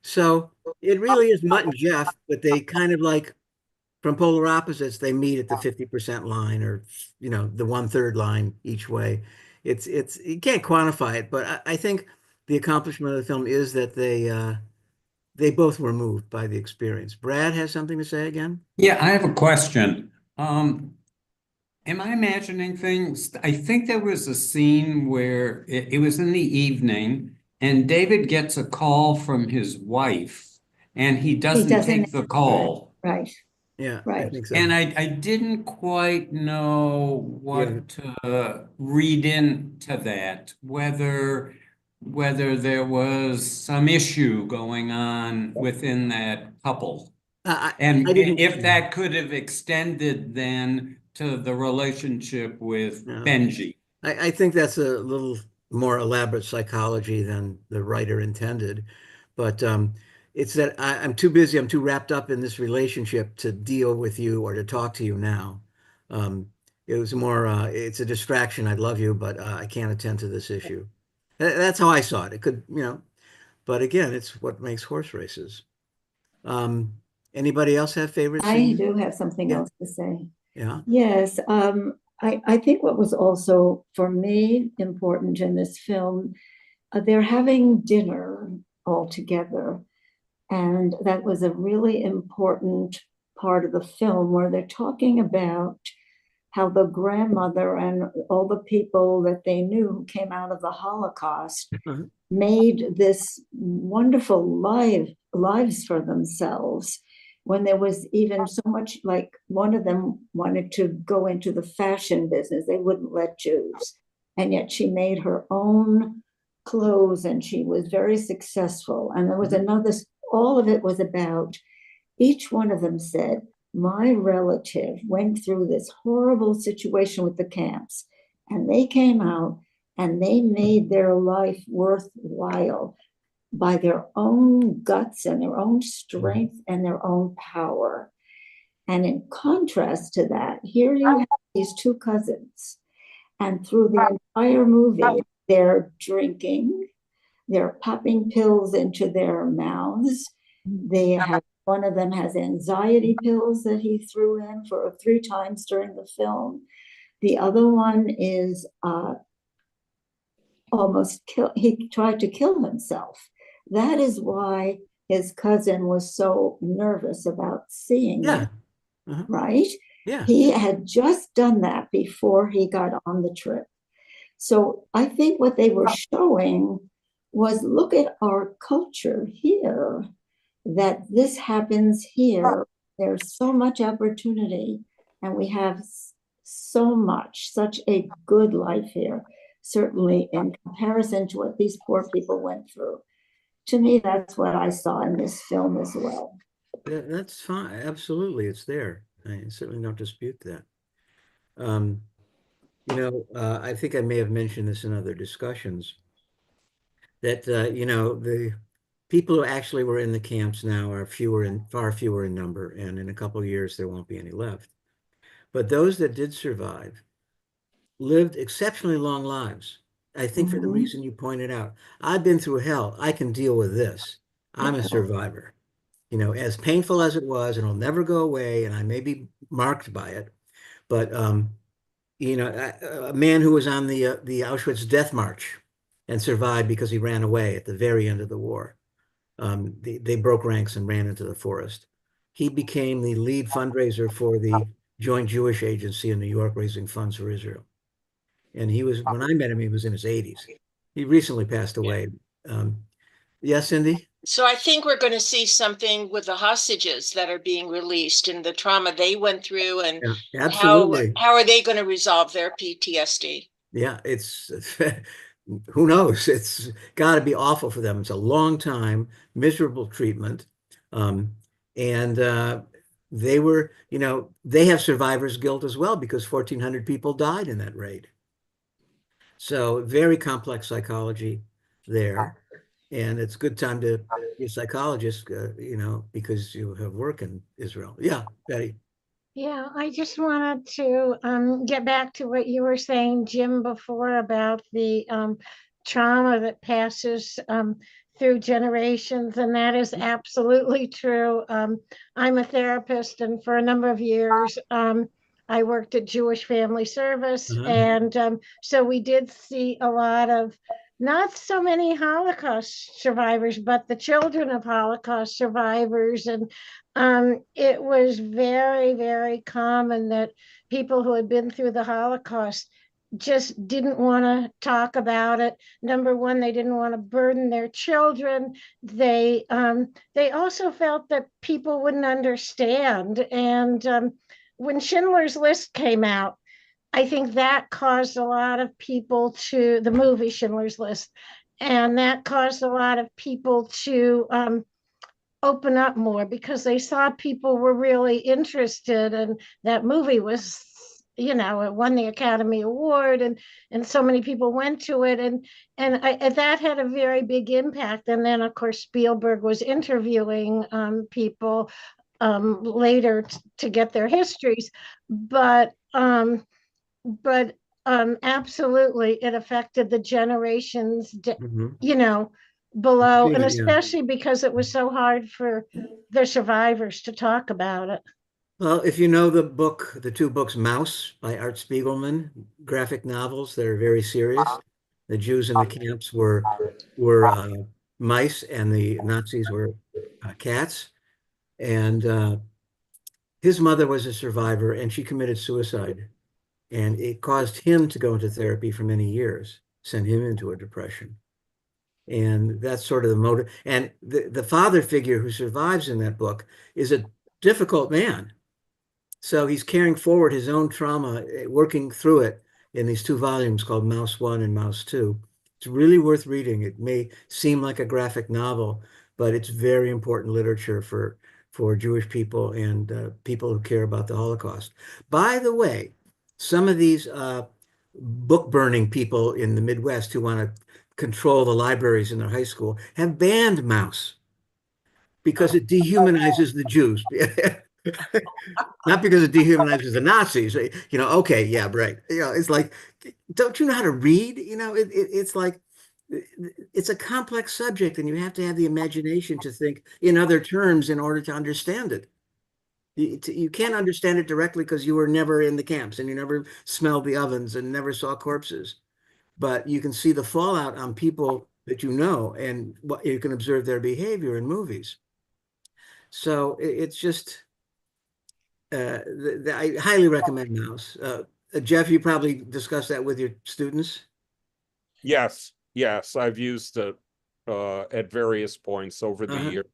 [SPEAKER 2] So it really is Mutt and Jeff, but they kind of like from polar opposites, they meet at the 50% line or, the 1/3 line each way. It's you can't quantify it, but I think the accomplishment of the film is that they both were moved by the experience. Brad has something to say again?
[SPEAKER 5] Yeah, I have a question. Am I imagining things? I think there was a scene where it was in the evening and David gets a call from his wife and he
[SPEAKER 6] He
[SPEAKER 5] doesn't
[SPEAKER 6] doesn't
[SPEAKER 5] take the
[SPEAKER 6] answer it.
[SPEAKER 5] call.
[SPEAKER 6] Right,
[SPEAKER 2] Yeah, I
[SPEAKER 6] right.
[SPEAKER 2] think so.
[SPEAKER 5] And I didn't quite know
[SPEAKER 2] Yeah.
[SPEAKER 5] what to read into that, whether there was some issue going on within that couple.
[SPEAKER 2] I
[SPEAKER 5] And
[SPEAKER 2] didn't.
[SPEAKER 5] if that could have extended then to the relationship with
[SPEAKER 2] No.
[SPEAKER 5] Benji.
[SPEAKER 2] I think that's a little more elaborate psychology than the writer intended. But it's that I'm too busy, I'm too wrapped up in this relationship to deal with you or to talk to you now. Um, it was more, it's a distraction. I love you, but I can't attend to this issue. That's how I saw it. It could, but again, it's what makes horse races. Um, Anybody else have favorite
[SPEAKER 6] I
[SPEAKER 2] scenes?
[SPEAKER 6] do have something
[SPEAKER 2] Yeah,
[SPEAKER 6] else to say.
[SPEAKER 2] yeah.
[SPEAKER 6] Yes, I think what was also for me important in this film, they're having dinner all together. And that was a really important part of the film where they're talking about how the grandmother and all the people that they knew who came out of the Holocaust
[SPEAKER 2] Uh-huh.
[SPEAKER 6] made this wonderful lives for themselves when there was even so much, like one of them wanted to go into the fashion business. They wouldn't let Jews. And yet she made her own clothes and she was very successful. And there was another, all of it was about, each one of them said, my relative went through this horrible situation with the camps and they came out and they made their life worthwhile by their own guts and their own strength and their own power. And in contrast to that, here you have these two cousins, and through the entire movie, they're drinking, they're popping pills into their mouths. They have one of them has anxiety pills that he threw in for 3 times during the film. The other one is almost kill. He tried to kill himself. That is why his cousin was so nervous about seeing
[SPEAKER 2] Yeah.
[SPEAKER 6] him.
[SPEAKER 2] Uh-huh.
[SPEAKER 6] Right?
[SPEAKER 2] Yeah.
[SPEAKER 6] He had just done that before he got on the trip. So I think what they were showing was look at our culture here, that this happens here. There's so much opportunity, and we have so much, such a good life here, certainly in comparison to what these poor people went through. To me, that's what I saw in this film as well.
[SPEAKER 2] That's fine. Absolutely, it's there. I certainly don't dispute that. Um, I think I may have mentioned this in other discussions that, the people who actually were in the camps now are far fewer in number, and in a couple of years there won't be any left. But those that did survive lived exceptionally long lives. I think for the reason you pointed out. I've been through hell. I can deal with this. I'm a survivor. You know, as painful as it was, and it'll never go away, and I may be marked by it, but you know, a man who was on the Auschwitz death march and survived because he ran away at the very end of the war. They broke ranks and ran into the forest. He became the lead fundraiser for the Joint Jewish Agency in New York, raising funds for Israel. And he was, when I met him, he was in his 80s. He recently passed away. Yes, Cindy?
[SPEAKER 8] So I think we're going to see something with the hostages that are being released and the trauma they went through, and
[SPEAKER 2] Yeah, absolutely.
[SPEAKER 8] how are they going to resolve their PTSD?
[SPEAKER 2] Yeah, it's who knows? It's got to be awful for them. It's a long time, miserable treatment. And they were, you know, they have survivor's guilt as well because 1,400 people died in that raid. So very complex psychology there. And it's a good time to be a psychologist, you know, because you have work in Israel. Yeah, Betty.
[SPEAKER 1] Yeah, I just wanted to get back to what you were saying, Jim, before about the trauma that passes through generations, and that is absolutely true. I'm a therapist, and for a number of years, I worked at Jewish Family Service, and so we did see a lot of not so many Holocaust survivors, but the children of Holocaust survivors, and it was very, very common that people who had been through the Holocaust just didn't want to talk about it. Number one, they didn't want to burden their children. They also felt that people wouldn't understand. And when Schindler's List came out, I think that caused a lot of people to the movie Schindler's List, and that caused a lot of people to open up more because they saw people were really interested, and that movie was, you know, it won the Academy Award, and so many people went to it, and that had a very big impact. And then of course Spielberg was interviewing people later to get their histories, but absolutely it affected the generations, you know, below, and especially because it was so hard for the survivors to talk about it.
[SPEAKER 2] Well, if you know the two books, Mouse by Art Spiegelman, graphic novels that are very serious. The Jews in the camps were mice, and the Nazis were cats. And his mother was a survivor, and she committed suicide. And it caused him to go into therapy for many years, sent him into a depression. And that's sort of the motive. And the father figure who survives in that book is a difficult man. So he's carrying forward his own trauma, working through it in these two volumes called Mouse 1 and Mouse 2. It's really worth reading. It may seem like a graphic novel, but it's very important literature for Jewish people and people who care about the Holocaust. By the way, some of these book burning people in the Midwest who want to control the libraries in their high school have banned Mouse because it dehumanizes the Jews. Not because it dehumanizes the Nazis. You know, okay, yeah, right. You know, it's like, don't you know how to read? You know, it's like, it's a complex subject, and you have to have the imagination to think in other terms in order to understand it. You can't understand it directly because you were never in the camps and you never smelled the ovens and never saw corpses. But you can see the fallout on people that you know, and you can observe their behavior in movies. So it's just, I highly recommend Mouse. Jeff, you probably discussed that with your students.
[SPEAKER 7] Yes, I've used it at various points over the years.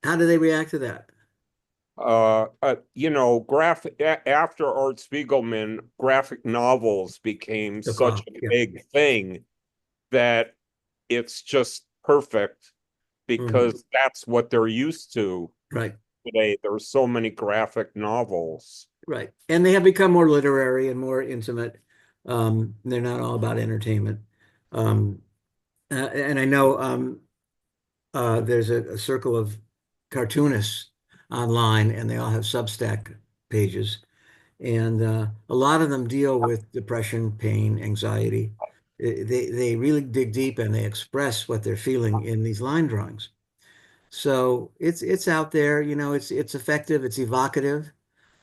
[SPEAKER 2] How do they react to that?
[SPEAKER 7] You know, after Art Spiegelman, graphic novels became such a big thing that it's just perfect because that's what they're used to.
[SPEAKER 2] Right.
[SPEAKER 7] Today, there's so many graphic novels.
[SPEAKER 2] Right. And they have become more literary and more intimate. They're not all about entertainment. And I know there's a circle of cartoonists online, and they all have Substack pages. And a lot of them deal with depression, pain, anxiety. They really dig deep and they express what they're feeling in these line drawings. So it's out there, it's effective, it's evocative,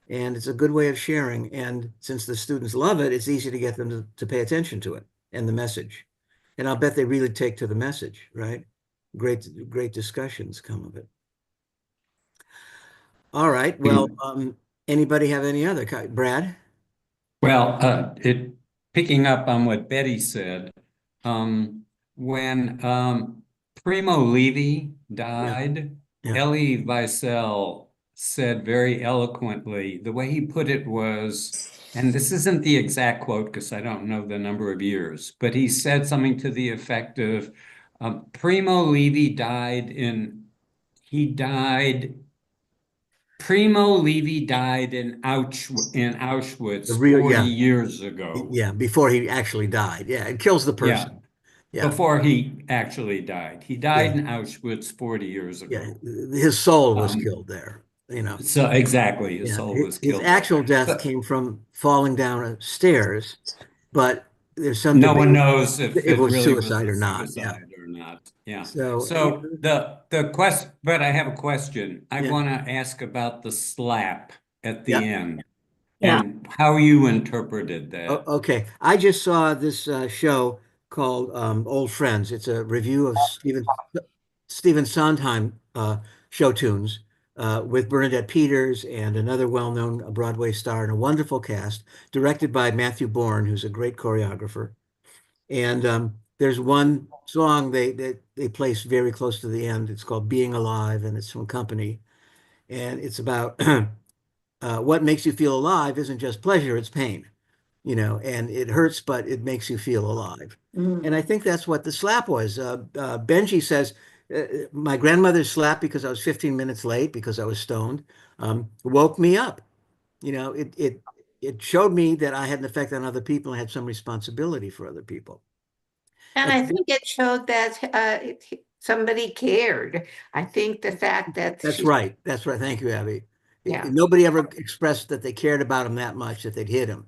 [SPEAKER 2] and it's a good way of sharing. And since the students love it, it's easy to get them to pay attention to it and the message. And I'll bet they really take to the message, right? Great discussions come of it. All right. Well, anybody have any other? Brad?
[SPEAKER 5] Well, picking up on what Betty said, when Primo Levi died,
[SPEAKER 2] Yeah.
[SPEAKER 5] Elie Wiesel said very eloquently, the way he put it was, and this isn't the exact quote because I don't know the number of years, but he said something to the effect of, Primo Levi died in Auschwitz
[SPEAKER 2] The real,
[SPEAKER 5] 40
[SPEAKER 2] yeah,
[SPEAKER 5] years ago.
[SPEAKER 2] yeah, before he actually died. Yeah, it kills the
[SPEAKER 5] Yeah,
[SPEAKER 2] person. Yeah,
[SPEAKER 5] before he actually died. He died
[SPEAKER 2] yeah,
[SPEAKER 5] in Auschwitz 40 years
[SPEAKER 2] yeah.
[SPEAKER 5] ago.
[SPEAKER 2] His soul was killed there,
[SPEAKER 5] So exactly, his
[SPEAKER 2] Yeah,
[SPEAKER 5] soul was
[SPEAKER 2] his
[SPEAKER 5] killed there.
[SPEAKER 2] actual death
[SPEAKER 5] But
[SPEAKER 2] came from falling down stairs, but there's some
[SPEAKER 5] no one
[SPEAKER 2] debate
[SPEAKER 5] knows if
[SPEAKER 2] if it
[SPEAKER 5] it
[SPEAKER 2] was
[SPEAKER 5] really was
[SPEAKER 2] suicide
[SPEAKER 5] a
[SPEAKER 2] or not. Yeah.
[SPEAKER 5] suicide or not. Yeah.
[SPEAKER 2] So,
[SPEAKER 5] So the question, but I have a question. I
[SPEAKER 2] yeah,
[SPEAKER 5] want to ask about the slap at the
[SPEAKER 2] yeah.
[SPEAKER 5] end
[SPEAKER 10] Yeah.
[SPEAKER 5] and how you interpreted that.
[SPEAKER 2] Okay. I just saw this show called Old Friends. It's a review of Stephen Sondheim show tunes with Bernadette Peters and another well-known Broadway star and a wonderful cast, directed by Matthew Bourne, who's a great choreographer. And there's one song they place very close to the end. It's called "Being Alive," and it's from Company, and it's about what makes you feel alive isn't just pleasure, it's pain, and it hurts, but it makes you feel alive. And I think that's what the slap was. Benji says, my grandmother slapped because I was 15 minutes late because I was stoned, woke me up. It showed me that I had an effect on other people and had some responsibility for other people.
[SPEAKER 3] And I think it showed that somebody cared. I think the fact that
[SPEAKER 2] That's right. That's right. Thank you, Abby.
[SPEAKER 3] Yeah.
[SPEAKER 2] Nobody ever expressed that they cared about him that much that they'd hit him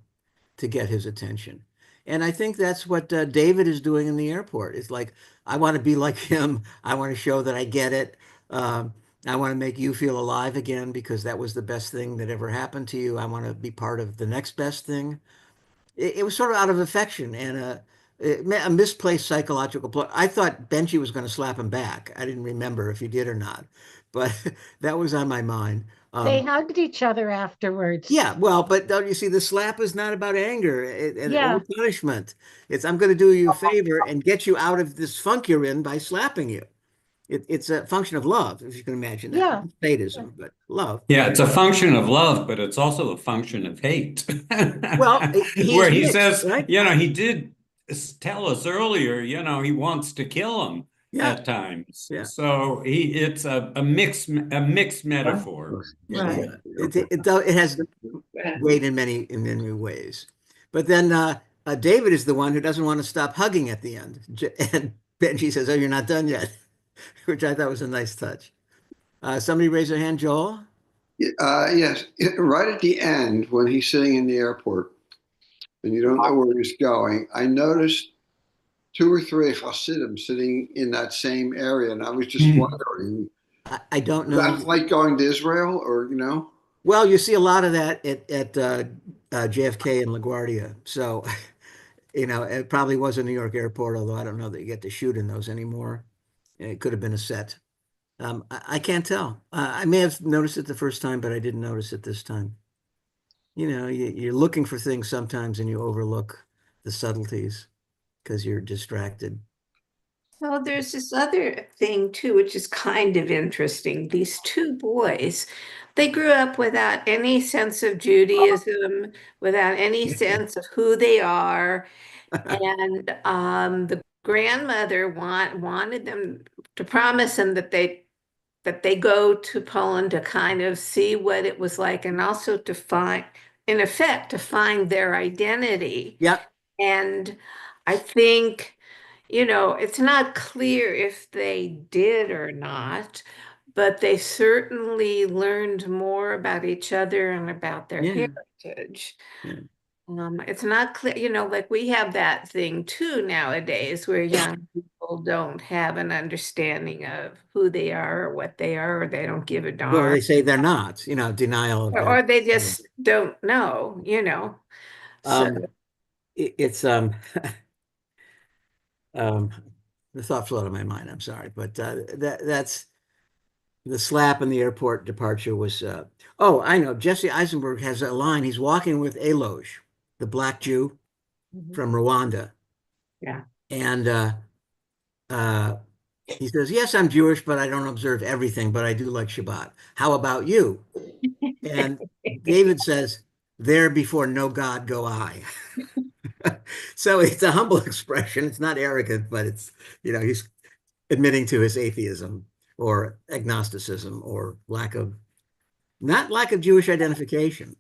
[SPEAKER 2] to get his attention. And I think that's what David is doing in the airport. It's like, I want to be like him. I want to show that I get it. I want to make you feel alive again because that was the best thing that ever happened to you. I want to be part of the next best thing. It was sort of out of affection and a misplaced psychological plot. I thought Benji was going to slap him back. I didn't remember if he did or not, but that was on my mind.
[SPEAKER 1] They hugged each other afterwards.
[SPEAKER 2] Yeah, well, but don't you see, the slap is not about anger
[SPEAKER 1] Yeah.
[SPEAKER 2] or punishment. It's I'm going to do you a favor and get you out of this funk you're in by slapping you. It's a function of love, if you can imagine that.
[SPEAKER 1] Yeah.
[SPEAKER 2] Sadism, but love.
[SPEAKER 5] Yeah, it's a function of love, but it's also a function of hate.
[SPEAKER 2] Well, he's
[SPEAKER 5] Where he
[SPEAKER 2] mixed,
[SPEAKER 5] says,
[SPEAKER 2] right?
[SPEAKER 5] he did tell us earlier, he wants to kill him
[SPEAKER 2] Yeah,
[SPEAKER 5] at times.
[SPEAKER 2] yeah.
[SPEAKER 5] So it's a mixed metaphor.
[SPEAKER 10] Right.
[SPEAKER 2] It has weight in many ways. But then David is the one who doesn't want to stop hugging at the end. And Benji says, "Oh, you're not done yet," which I thought was a nice touch. Somebody raise their hand, Joel?
[SPEAKER 11] Yes, right at the end when he's sitting in the airport and you don't know where he's going, I noticed 2 or 3 Hasidim sitting in that same area, and I was just wondering,
[SPEAKER 2] I don't know.
[SPEAKER 11] that's like going to Israel, or
[SPEAKER 2] Well, you see a lot of that at JFK and LaGuardia. So, it probably was a New York airport, although I don't know that you get to shoot in those anymore. It could have been a set. I can't tell. I may have noticed it the first time, but I didn't notice it this time. You're looking for things sometimes and you overlook the subtleties because you're distracted.
[SPEAKER 3] So there's this other thing too, which is kind of interesting. These two boys, they grew up without any sense of Judaism, without any sense of who they are. And the grandmother wanted them to promise them that they go to Poland to kind of see what it was like and also to find, in effect, to find their identity.
[SPEAKER 2] Yep.
[SPEAKER 3] And I think it's not clear if they did or not, but they certainly learned more about each other and about their
[SPEAKER 2] Yeah.
[SPEAKER 3] heritage.
[SPEAKER 2] Yeah.
[SPEAKER 3] It's not clear, like we have that thing too nowadays where young people don't have an understanding of who they are or what they are, or they don't give a
[SPEAKER 2] Well,
[SPEAKER 3] darn,
[SPEAKER 2] they say they're not, denial of their.
[SPEAKER 3] or they just don't know. So,
[SPEAKER 2] It's um, the thought flew out of my mind. I'm sorry, but that's the slap in the airport departure was. Oh, I know. Jesse Eisenberg has a line. He's walking with Eloge, the black Jew from Rwanda,
[SPEAKER 3] yeah.
[SPEAKER 2] and uh, he says, "Yes, I'm Jewish, but I don't observe everything, but I do like Shabbat. How about you?" And David says, "There before no God go I." So it's a humble expression. It's not arrogant, but he's admitting to his atheism or agnosticism or not lack of Jewish identification.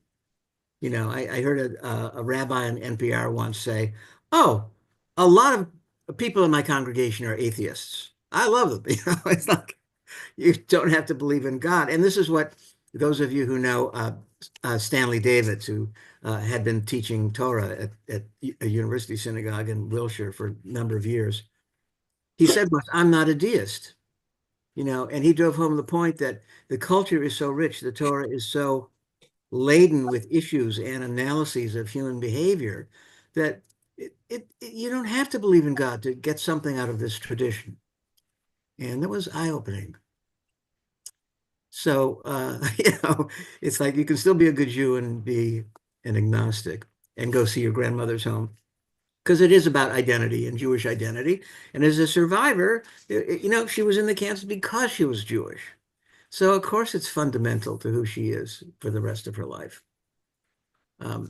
[SPEAKER 2] I heard a rabbi on NPR once say, "Oh, a lot of people in my congregation are atheists. I love them." It's like you don't have to believe in God. And this is what those of you who know Stanley Davids, who had been teaching Torah at a university synagogue in Wilshire for a number of years, he said, "But I'm not a deist." And he drove home the point that the culture is so rich, the Torah is so laden with issues and analyses of human behavior that you don't have to believe in God to get something out of this tradition. And that was eye-opening. So, it's like you can still be a good Jew and be an agnostic and go see your grandmother's home because it is about identity and Jewish identity. And as a survivor, she was in the camps because she was Jewish. So, of course, it's fundamental to who she is for the rest of her life. All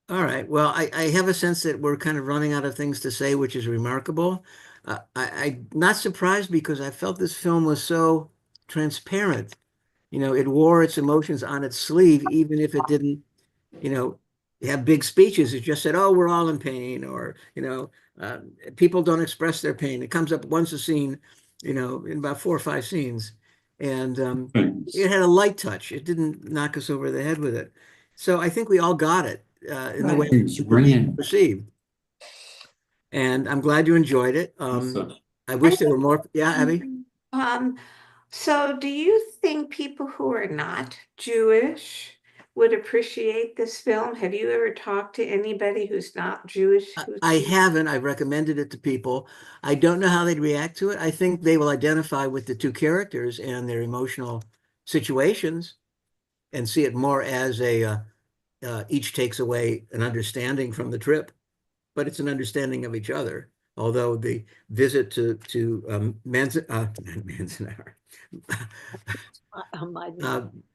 [SPEAKER 2] right. Well, I have a sense that we're kind of running out of things to say, which is remarkable. I'm not surprised because I felt this film was so transparent. It wore its emotions on its sleeve, even if it didn't, you know, have big speeches. It just said, "Oh, we're all in pain," or, people don't express their pain. It comes up once a scene, in about 4 or 5 scenes. And it had a light touch. It didn't knock us over the head with it. So I think we all got it in the way
[SPEAKER 5] It's brilliant.
[SPEAKER 2] perceived. And I'm glad you enjoyed it. I wish there were more. Yeah, Abby?
[SPEAKER 3] Um, so do you think people who are not Jewish would appreciate this film? Have you ever talked to anybody who's not Jewish?
[SPEAKER 2] I haven't. I've recommended it to people. I don't know how they'd react to it. I think they will identify with the two characters and their emotional situations and see it more as each takes away an understanding from the trip, but it's an understanding of each other. Although the visit to Manzanar,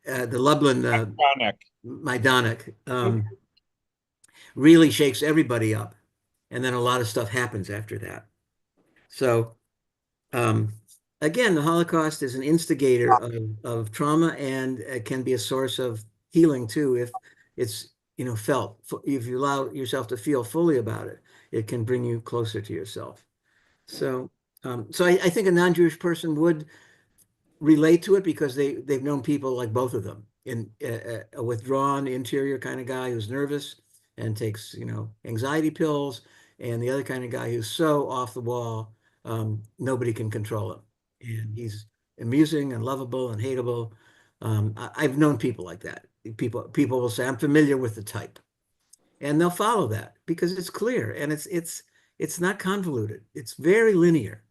[SPEAKER 2] the Lublin Majdanek, really shakes everybody up. And then a lot of stuff happens after that. So, um, again, the Holocaust is an instigator of trauma and can be a source of healing too if it's felt. If you allow yourself to feel fully about it, it can bring you closer to yourself. So, I think a non-Jewish person would relate to it because they've known people like both of them in a withdrawn interior kind of guy who's nervous and takes anxiety pills, and the other kind of guy who's so off the wall, nobody can control him, and he's amusing and lovable and hateable. I've known people like that. People will say, "I'm familiar with the type," and they'll follow that because it's clear and it's not convoluted. It's very linear.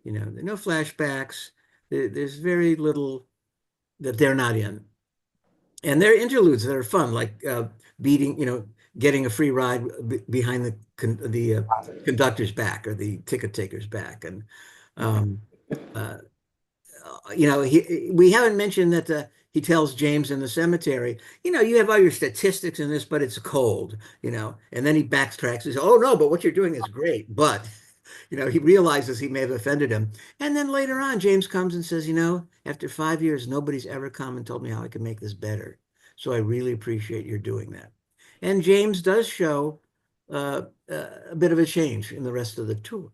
[SPEAKER 2] There are no flashbacks. There's very little that they're not in. And there are interludes that are fun, like getting a free ride behind the conductor's back or the ticket taker's back. And, we haven't mentioned that he tells James in the cemetery, you have all your statistics in this, but it's cold, and then he backtracks. He says, "Oh, no, but what you're doing is great." But he realizes he may have offended him. And then later on, James comes and says, after 5 years, nobody's ever come and told me how I can make this better. So I really appreciate your doing that. And James does show a bit of a change in the rest of the tour.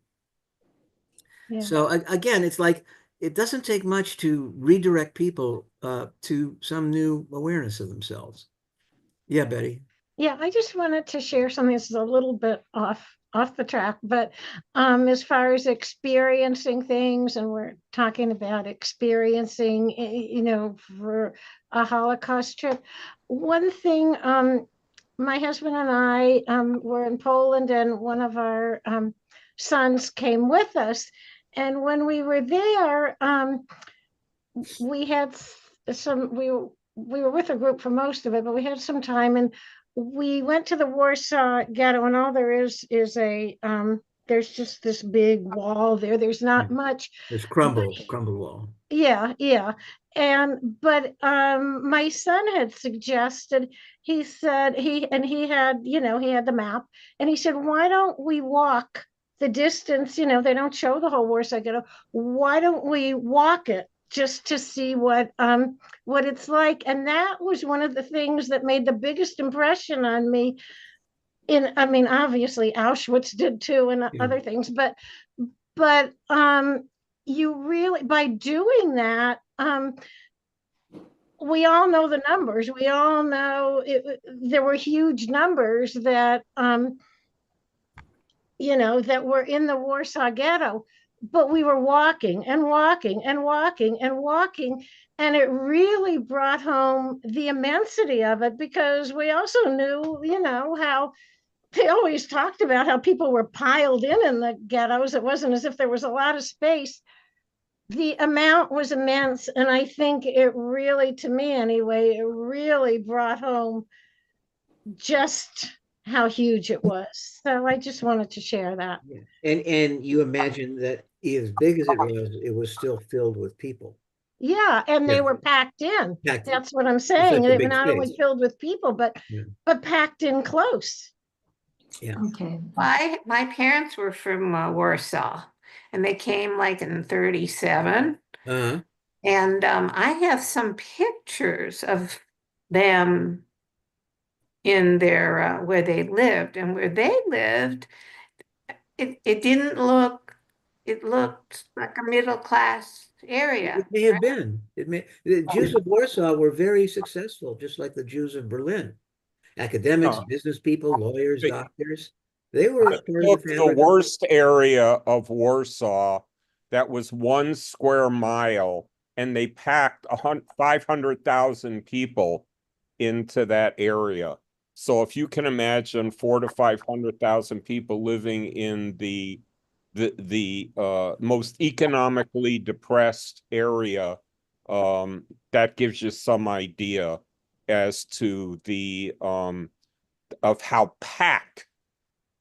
[SPEAKER 1] Yeah.
[SPEAKER 2] So again, it's like it doesn't take much to redirect people to some new awareness of themselves. Yeah, Betty.
[SPEAKER 1] Yeah, I just wanted to share something that's a little bit off the track, but as far as experiencing things, and we're talking about experiencing, for a Holocaust trip. One thing, my husband and I were in Poland, and one of our sons came with us, and when we were there, we had some we were with a group for most of it, but we had some time, and we went to the Warsaw Ghetto, and all there is a there's just this big wall there. There's not much.
[SPEAKER 2] There's
[SPEAKER 1] But
[SPEAKER 2] crumble wall.
[SPEAKER 1] yeah. But my son had suggested, he said he had, he had the map, and he said, why don't we walk the distance? They don't show the whole Warsaw Ghetto. Why don't we walk it just to see what it's like? And that was one of the things that made the biggest impression on me. I mean, obviously Auschwitz did too, and other things, but you really, by doing that, we all know the numbers. We all know there were huge numbers that that were in the Warsaw Ghetto, but we were walking and walking and walking and walking, and it really brought home the immensity of it, because we also knew, how they always talked about how people were piled in the ghettos. It wasn't as if there was a lot of space. The amount was immense, and I think it really, to me anyway, it really brought home just how huge it was. So I just wanted to share that.
[SPEAKER 2] Yeah. And you imagine that as big as it was still filled with people.
[SPEAKER 1] Yeah, and they
[SPEAKER 2] Yeah.
[SPEAKER 1] were packed in.
[SPEAKER 2] Packed in.
[SPEAKER 1] That's what I'm
[SPEAKER 2] It's
[SPEAKER 1] saying.
[SPEAKER 2] such a
[SPEAKER 1] It
[SPEAKER 2] big
[SPEAKER 1] not only
[SPEAKER 2] space.
[SPEAKER 1] filled with people, but packed in close.
[SPEAKER 2] Yeah.
[SPEAKER 6] Okay.
[SPEAKER 3] My parents were from Warsaw, and they came like in 37.
[SPEAKER 2] Uh-huh.
[SPEAKER 3] And I have some pictures of them in their where they lived, and where they lived, it didn't look, it looked like a middle class area.
[SPEAKER 2] It may have been. The Jews of Warsaw were very successful, just like the Jews of Berlin. Academics,
[SPEAKER 7] Huh.
[SPEAKER 2] business people, lawyers, doctors. They were
[SPEAKER 7] I
[SPEAKER 2] part of the
[SPEAKER 7] took the
[SPEAKER 2] fabric.
[SPEAKER 7] worst area of Warsaw that was 1 square mile, and they packed 500,000 people into that area. So if you can imagine 400,000 to 500,000 people living in the most economically depressed area, that gives you some idea as to the of how packed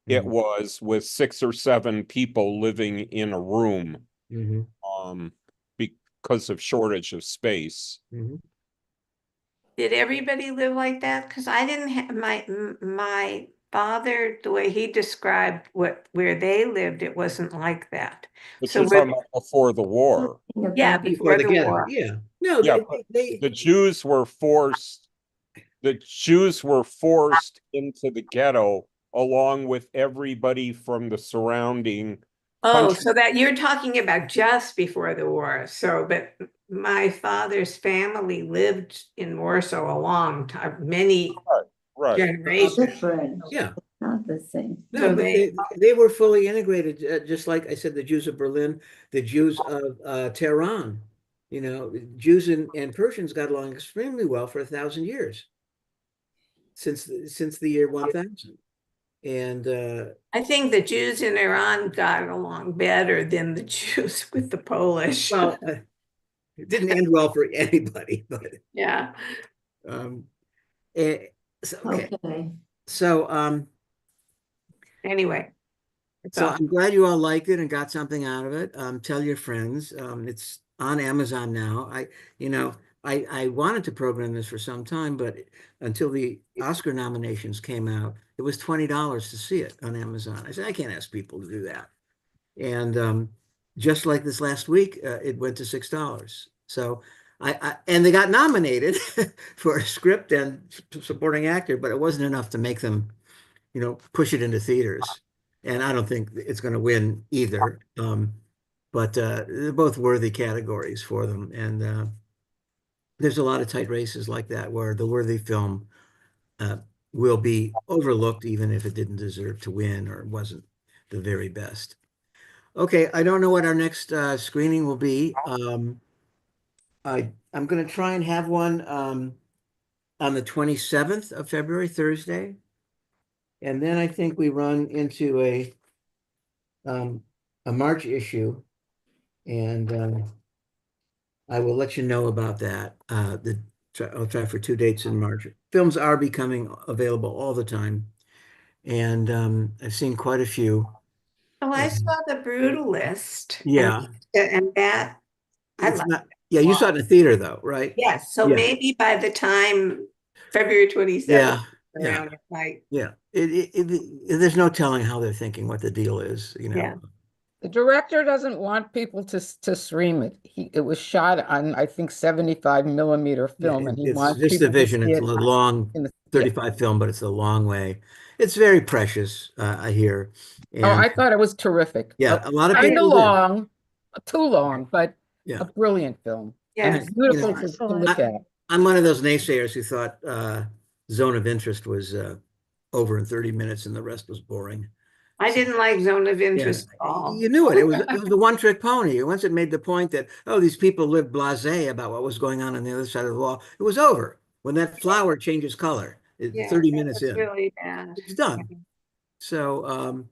[SPEAKER 7] it was, with 6 or 7 people living in a room, because of shortage of space.
[SPEAKER 3] Did everybody live like that? Because I didn't have my father, the way he described where they lived, it wasn't like that.
[SPEAKER 7] But
[SPEAKER 3] So
[SPEAKER 7] you're talking about before the war.
[SPEAKER 3] yeah,
[SPEAKER 2] Before
[SPEAKER 3] before
[SPEAKER 2] the
[SPEAKER 3] the
[SPEAKER 2] ghetto.
[SPEAKER 3] war.
[SPEAKER 2] Yeah. No,
[SPEAKER 7] Yeah,
[SPEAKER 2] they
[SPEAKER 7] the Jews were forced into the ghetto along with everybody from the surrounding
[SPEAKER 3] Oh,
[SPEAKER 7] country.
[SPEAKER 3] so that you're talking about just before the war. So, but my father's family lived in Warsaw a long time, many
[SPEAKER 7] Right.
[SPEAKER 3] generations.
[SPEAKER 6] Different.
[SPEAKER 2] yeah.
[SPEAKER 6] Not the same.
[SPEAKER 2] No,
[SPEAKER 3] So
[SPEAKER 2] but they were fully integrated, just like I said, the Jews of Berlin, the Jews of Tehran. Jews and Persians got along extremely well for 1,000 years, since the year 1000. And
[SPEAKER 3] I think the Jews in Iran got along better than the Jews with the Polish.
[SPEAKER 2] well, it didn't end well for anybody, but
[SPEAKER 3] Yeah.
[SPEAKER 2] okay.
[SPEAKER 6] Okay.
[SPEAKER 2] So
[SPEAKER 3] Anyway,
[SPEAKER 2] So I'm glad you all liked it and got something out of it. Tell your friends. It's on Amazon now. I wanted to program this for some time, but until the Oscar nominations came out, it was $20 to see it on Amazon. I said, I can't ask people to do that. And just like this last week, it went to $6. So and they got nominated for a script and supporting actor, but it wasn't enough to make them, push it into theaters. And I don't think it's going to win either. but they're both worthy categories for them. And there's a lot of tight races like that where the worthy film uh, will be overlooked, even if it didn't deserve to win or wasn't the very best. Okay, I don't know what our next screening will be. I'm going to try and have one on the 27th of February, Thursday. And then I think we run into a March issue, and I will let you know about that. I'll try for 2 dates in March. Films are becoming available all the time, and I've seen quite a few.
[SPEAKER 3] Oh, I saw The Brutalist.
[SPEAKER 2] Yeah,
[SPEAKER 3] And that, I
[SPEAKER 2] it's
[SPEAKER 3] like
[SPEAKER 2] not.
[SPEAKER 3] it
[SPEAKER 2] Yeah,
[SPEAKER 3] a
[SPEAKER 2] you
[SPEAKER 3] lot.
[SPEAKER 2] saw it in the theater though, right?
[SPEAKER 3] Yes, so
[SPEAKER 2] Yeah,
[SPEAKER 3] maybe by the time February 27th
[SPEAKER 2] yeah, yeah,
[SPEAKER 3] around, it might,
[SPEAKER 2] yeah. There's no telling how they're thinking, what the deal is, you
[SPEAKER 3] yeah.
[SPEAKER 2] know.
[SPEAKER 12] The director doesn't want people to stream it. It was shot on, I think, 75 millimeter
[SPEAKER 2] Yeah,
[SPEAKER 12] film, and he
[SPEAKER 2] it's
[SPEAKER 12] wants
[SPEAKER 2] just the
[SPEAKER 12] people to
[SPEAKER 2] vision.
[SPEAKER 12] see
[SPEAKER 2] It's a
[SPEAKER 12] it
[SPEAKER 2] long
[SPEAKER 12] in the, yeah.
[SPEAKER 2] 35 film, but it's a long way. It's very precious, I hear.
[SPEAKER 12] Oh,
[SPEAKER 2] And
[SPEAKER 12] I thought it was terrific.
[SPEAKER 2] yeah, a lot of
[SPEAKER 12] Kind of
[SPEAKER 2] people did.
[SPEAKER 12] long, too long, but
[SPEAKER 2] Yeah.
[SPEAKER 12] a brilliant film
[SPEAKER 3] Yes.
[SPEAKER 12] and beautiful to
[SPEAKER 1] Excellent.
[SPEAKER 12] look at.
[SPEAKER 2] I'm one of those naysayers who thought Zone of Interest was over in 30 minutes and the rest was boring.
[SPEAKER 3] I didn't like Zone of
[SPEAKER 2] Yeah,
[SPEAKER 3] Interest at all.
[SPEAKER 2] you knew it. It was a one-trick pony. Once it made the point that, oh, these people lived blasé about what was going on the other side of the wall, it was over. When that flower changes color,
[SPEAKER 3] Yeah,
[SPEAKER 2] 30
[SPEAKER 3] that
[SPEAKER 2] minutes
[SPEAKER 3] was
[SPEAKER 2] in,
[SPEAKER 3] really bad.
[SPEAKER 2] it's done. So,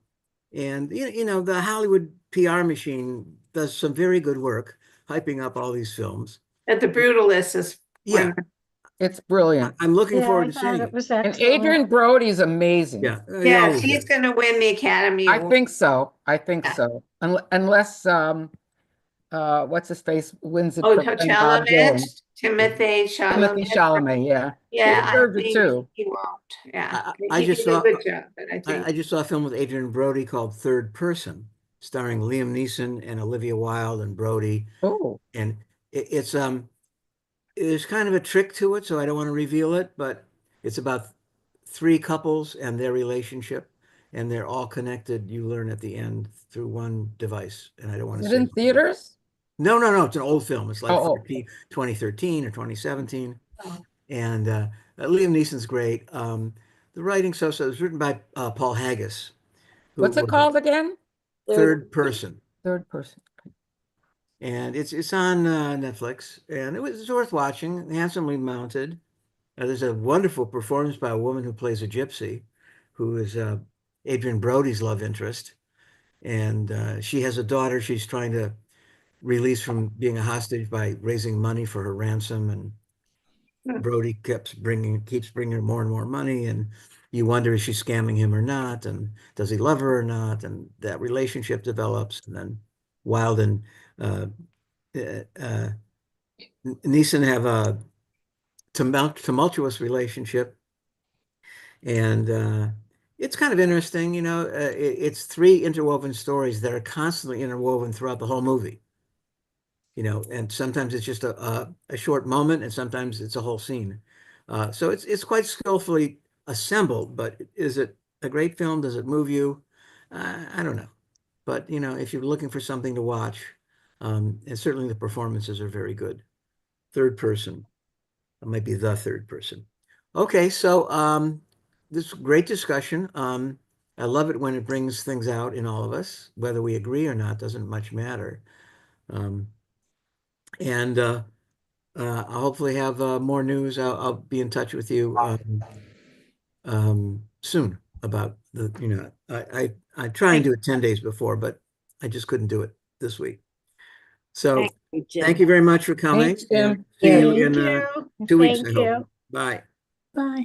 [SPEAKER 2] and you know, the Hollywood PR machine does some very good work hyping up all these films.
[SPEAKER 3] But The Brutalist is
[SPEAKER 2] Yeah,
[SPEAKER 3] one.
[SPEAKER 12] It's brilliant.
[SPEAKER 2] I'm looking
[SPEAKER 1] Yeah,
[SPEAKER 2] forward
[SPEAKER 1] I
[SPEAKER 2] to
[SPEAKER 1] thought
[SPEAKER 2] seeing
[SPEAKER 1] it
[SPEAKER 2] it.
[SPEAKER 1] was
[SPEAKER 12] And
[SPEAKER 1] excellent.
[SPEAKER 12] Adrian Brody's amazing.
[SPEAKER 2] Yeah, he
[SPEAKER 3] Yeah,
[SPEAKER 2] always
[SPEAKER 3] he's
[SPEAKER 2] is.
[SPEAKER 3] going to win the Academy
[SPEAKER 12] I
[SPEAKER 3] Award.
[SPEAKER 12] think so. I think
[SPEAKER 3] Yeah.
[SPEAKER 12] so. Unless what's his face wins it
[SPEAKER 3] Oh,
[SPEAKER 12] for playing Bob Jones.
[SPEAKER 3] Timothy
[SPEAKER 12] Timothy
[SPEAKER 3] Chalamet.
[SPEAKER 12] Chalamet, yeah. He
[SPEAKER 3] Yeah, I
[SPEAKER 12] deserved it
[SPEAKER 3] think
[SPEAKER 12] too.
[SPEAKER 3] he won't. Yeah,
[SPEAKER 2] I
[SPEAKER 3] he
[SPEAKER 2] just
[SPEAKER 3] did a
[SPEAKER 2] saw
[SPEAKER 3] good job, but I think
[SPEAKER 2] I just saw a film with Adrian Brody called Third Person, starring Liam Neeson and Olivia Wilde and Brody.
[SPEAKER 12] Oh,
[SPEAKER 2] And it's there's kind of a trick to it, so I don't want to reveal it, but it's about three couples and their relationship, and they're all connected. You learn at the end through one device, and I don't want
[SPEAKER 12] is
[SPEAKER 2] to
[SPEAKER 12] it
[SPEAKER 2] say.
[SPEAKER 12] in theaters?
[SPEAKER 2] No, no, no. It's an old film. It's like
[SPEAKER 12] Oh,
[SPEAKER 2] 2013 or 2017.
[SPEAKER 3] oh,
[SPEAKER 2] And Liam Neeson's great. The writing so-so. It was written by Paul Haggis, who
[SPEAKER 12] what's it
[SPEAKER 2] was
[SPEAKER 12] called again?
[SPEAKER 2] Third Person.
[SPEAKER 12] Third Person.
[SPEAKER 2] And it's on Netflix, and it's worth watching. Handsomely mounted. There's a wonderful performance by a woman who plays a gypsy, who is Adrian Brody's love interest, and she has a daughter she's trying to release from being a hostage by raising money for her ransom, and Brody keeps bringing her more and more money, and you wonder, is she scamming him or not, and does he love her or not, and that relationship develops, and then Wilde and uh, uh, Neeson have a tumultuous relationship, and it's kind of interesting, you know. It's three interwoven stories that are constantly interwoven throughout the whole movie, you know, and sometimes it's just a short moment, and sometimes it's a whole scene. So it's quite skillfully assembled, but is it a great film? Does it move you? I don't know. But, you know, if you're looking for something to watch, and certainly the performances are very good. Third Person. It might be the third person. Okay, so this great discussion. I love it when it brings things out in all of us, whether we agree or not, doesn't much matter. Um, and I'll hopefully have more news. I'll be in touch with you soon about the, you know, I try and do it 10 days before, but I just couldn't do it this week. So
[SPEAKER 9] Thank you,
[SPEAKER 2] thank
[SPEAKER 9] Jim.
[SPEAKER 2] you very much for coming,
[SPEAKER 12] Thanks,
[SPEAKER 2] and
[SPEAKER 12] Jim.
[SPEAKER 2] see you
[SPEAKER 1] Thank
[SPEAKER 2] in
[SPEAKER 1] you.
[SPEAKER 2] 2 weeks, I
[SPEAKER 1] Thank
[SPEAKER 2] hope.
[SPEAKER 1] you.
[SPEAKER 2] Bye.
[SPEAKER 9] Bye.